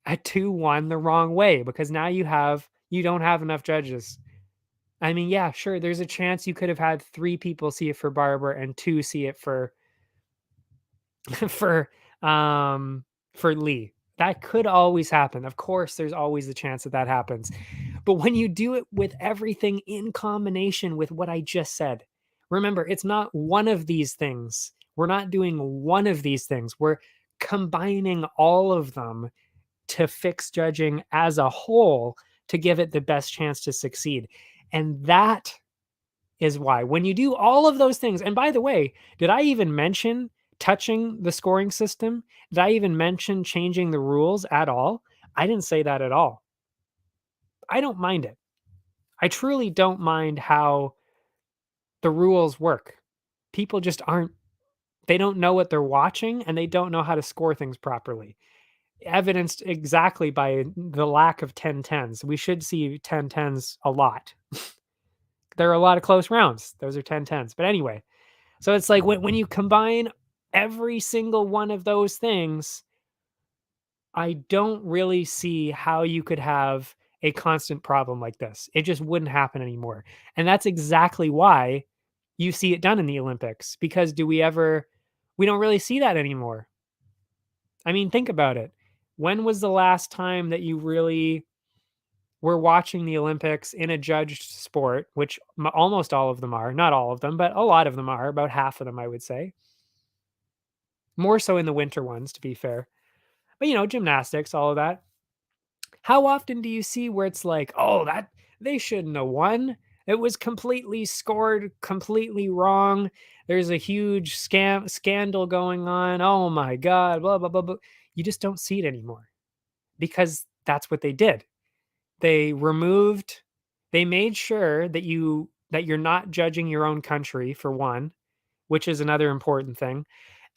a 2-1 the wrong way, because now you don't have enough judges. I mean, yeah, sure, there's a chance you could have had 3 people see it for Barber and 2 see it for for Lee. That could always happen. Of course, there's always the chance that that happens. But when you do it with everything in combination with what I just said, remember, it's not one of these things. We're not doing one of these things. We're combining all of them to fix judging as a whole to give it the best chance to succeed. And that is why when you do all of those things, and by the way, did I even mention touching the scoring system? Did I even mention changing the rules at all? I didn't say that at all. I don't mind it. I truly don't mind how the rules work. People just they don't know what they're watching, and they don't know how to score things properly. Evidenced exactly by the lack of 10-10s. We should see 10-10s a lot. There are a lot of close rounds. Those are 10-10s. But anyway, so it's like when you combine every single one of those things, I don't really see how you could have a constant problem like this. It just wouldn't happen anymore. And that's exactly why you see it done in the Olympics, because we don't really see that anymore. I mean, think about it. When was the last time that you really were watching the Olympics in a judged sport, which almost all of them are, not all of them, but a lot of them are, about half of them, I would say. More so in the winter ones, to be fair. But, gymnastics, all of that. How often do you see where it's like, oh, that they shouldn't have won? It was completely scored completely wrong. There's a huge scandal going on. Oh my God, blah, blah, blah, blah. You just don't see it anymore, because that's what they did. They made sure that you're not judging your own country, for one, which is another important thing.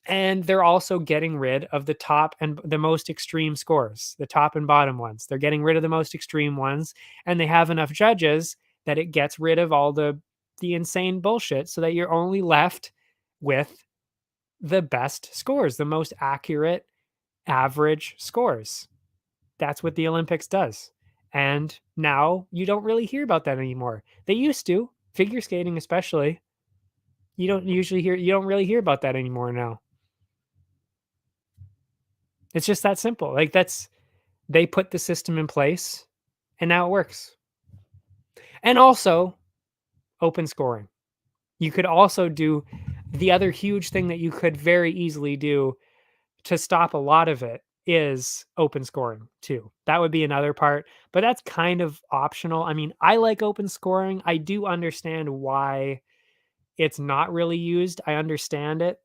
And they're also getting rid of the top and the most extreme scores, the top and bottom ones. They're getting rid of the most extreme ones, and they have enough judges that it gets rid of all the insane bullshit, so that you're only left with the best scores, the most accurate average scores. That's what the Olympics does. And now you don't really hear about that anymore. They used to, figure skating especially. You don't really hear about that anymore now. It's just that simple. Like they put the system in place and now it works. And also open scoring. You could also do the other huge thing that you could very easily do to stop a lot of it is open scoring too. That would be another part, but that's kind of optional. I mean, I like open scoring. I do understand why it's not really used. I understand it.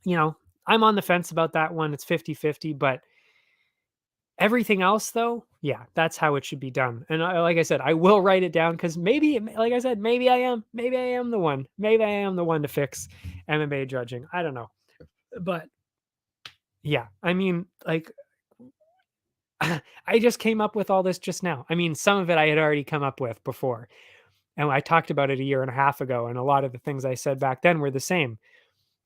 You know, I'm on the fence about that one. It's 50-50, but everything else though, yeah, that's how it should be done. And like I said, I will write it down because maybe, like I said, maybe I am the one. Maybe I am the one to fix MMA judging. I don't know. But yeah, I mean, like I just came up with all this just now. I mean, some of it I had already come up with before. And I talked about it a year and a half ago. And a lot of the things I said back then were the same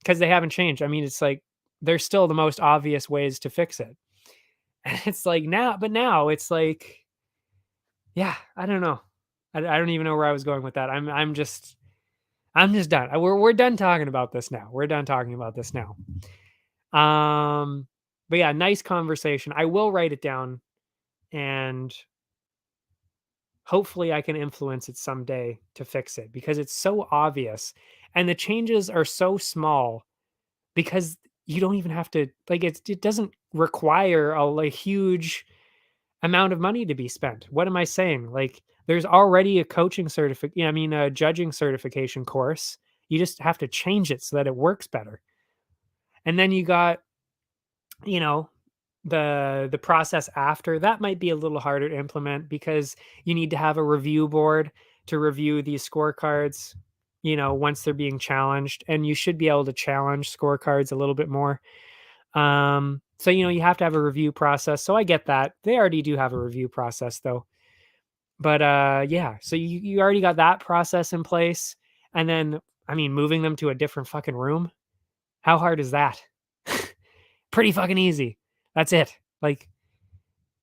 because they haven't changed. I mean, it's like there's still the most obvious ways to fix it. And it's like now it's like, yeah, I don't know. I don't even know where I was going with that. I'm just done. We're done talking about this now. We're done talking about this now. But yeah, nice conversation. I will write it down and hopefully I can influence it someday to fix it because it's so obvious and the changes are so small because you don't even have to like it doesn't require a huge amount of money to be spent. What am I saying? Like there's already a coaching certificate, I mean a judging certification course. You just have to change it so that it works better. And then you got, you know, the process after that might be a little harder to implement because you need to have a review board to review these scorecards, you know, once they're being challenged, and you should be able to challenge scorecards a little bit more. So you know, you have to have a review process. So I get that. They already do have a review process though. But yeah, so you already got that process in place. And then I mean moving them to a different fucking room. How hard is that? Pretty fucking easy. That's it. Like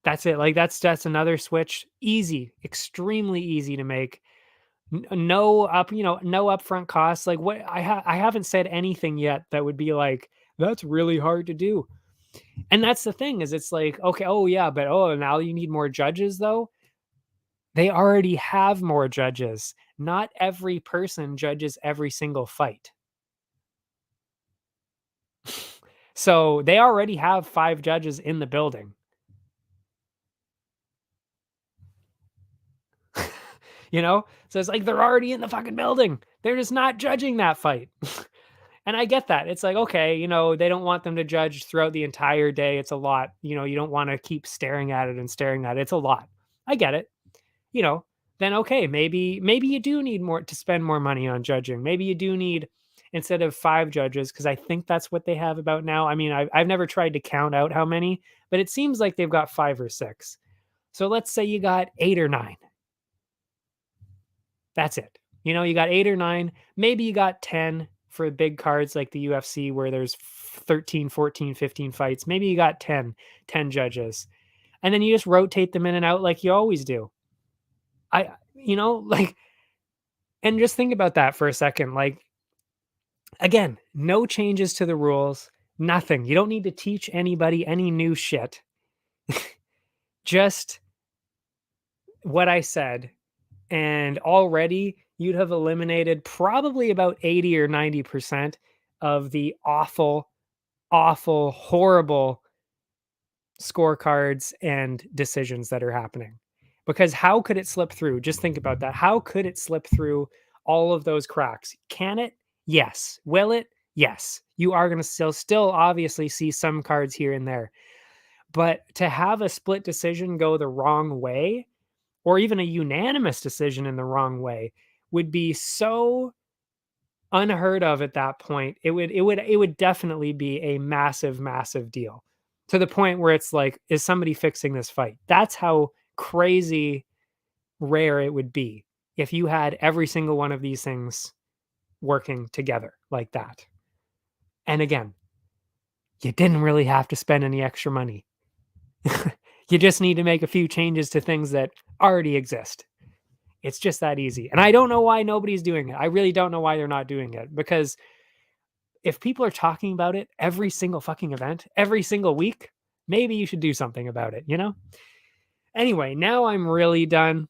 that's it. Like that's another switch. Easy, extremely easy to make. No no upfront costs. Like what I haven't said anything yet that would be like that's really hard to do. And that's the thing is it's like, okay, oh yeah, but oh, now you need more judges though. They already have more judges. Not every person judges every single fight. So they already have 5 judges in the building. You know? So it's like they're already in the fucking building. They're just not judging that fight. And I get that. It's like, okay, you know, they don't want them to judge throughout the entire day. It's a lot. You know, you don't want to keep staring at it and staring at it. It's a lot. I get it. You know, then okay, maybe you do need more to spend more money on judging. Maybe you do need instead of 5 judges because I think that's what they have about now. I mean, I've never tried to count out how many, but it seems like they've got 5 or 6. So let's say you got 8 or 9. That's it. You know, you got 8 or 9, maybe you got 10 for big cards like the UFC where there's 13, 14, 15 fights. Maybe you got 10 judges. And then you just rotate them in and out like you always do. You know, like, and just think about that for a second. Like, again, no changes to the rules, nothing. You don't need to teach anybody any new shit. Just what I said. And already you'd have eliminated probably about 80 or 90% of the awful, awful, horrible scorecards and decisions that are happening. Because how could it slip through? Just think about that. How could it slip through all of those cracks? Can it? Yes. Will it? Yes. You are going to still obviously see some cards here and there. But to have a split decision go the wrong way, or even a unanimous decision in the wrong way, would be so unheard of at that point. It would definitely be a massive, massive deal to the point where it's like, is somebody fixing this fight? That's how crazy rare it would be if you had every single one of these things working together like that. And again, you didn't really have to spend any extra money. You just need to make a few changes to things that already exist. It's just that easy. And I don't know why nobody's doing it. I really don't know why they're not doing it, because if people are talking about it every single fucking event, every single week, maybe you should do something about it, you know? Anyway, now I'm really done.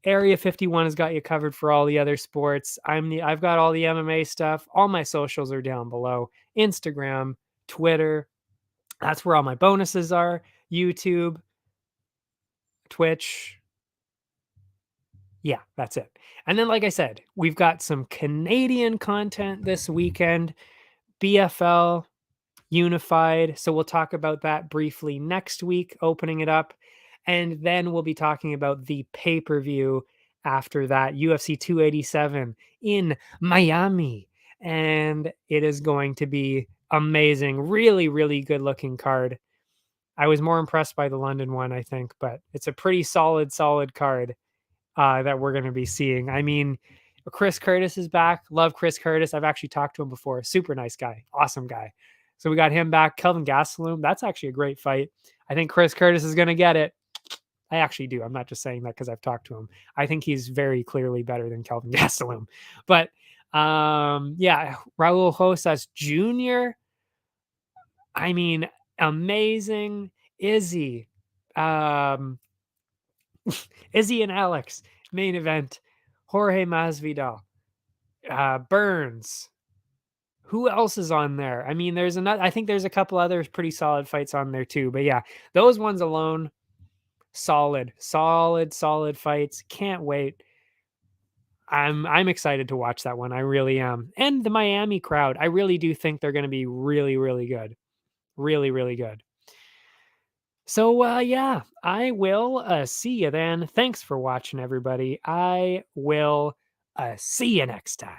Area 51 has got you covered for all the other sports. I've got all the MMA stuff. All my socials are down below. Instagram, Twitter. That's where all my bonuses are. YouTube, Twitch. Yeah, that's it. And then like I said, we've got some Canadian content this weekend. BFL Unified. So we'll talk about that briefly next week, opening it up. And then we'll be talking about the pay per view after that, UFC 287 in Miami. And it is going to be amazing. Really, really good looking card. I was more impressed by the London one, I think, but it's a pretty solid card that we're going to be seeing. I mean, Chris Curtis is back. Love Chris Curtis. I've actually talked to him before. Super nice guy. Awesome guy. So we got him back. Kelvin Gastelum. That's actually a great fight. I think Chris Curtis is going to get it. I actually do. I'm not just saying that because I've talked to him. I think he's very clearly better than Kelvin Gastelum. But yeah, Raul Rosas Jr. I mean, amazing. Izzy. Izzy and Alex, main event. Jorge Masvidal, Burns. Who else is on there? I mean, there's another. I think there's a couple other pretty solid fights on there too. But yeah, those ones alone, solid fights. Can't wait. I'm excited to watch that one. I really am. And the Miami crowd, I really do think they're going to be really good. Really good. So yeah, I will see you then. Thanks for watching, everybody. I will see you next time.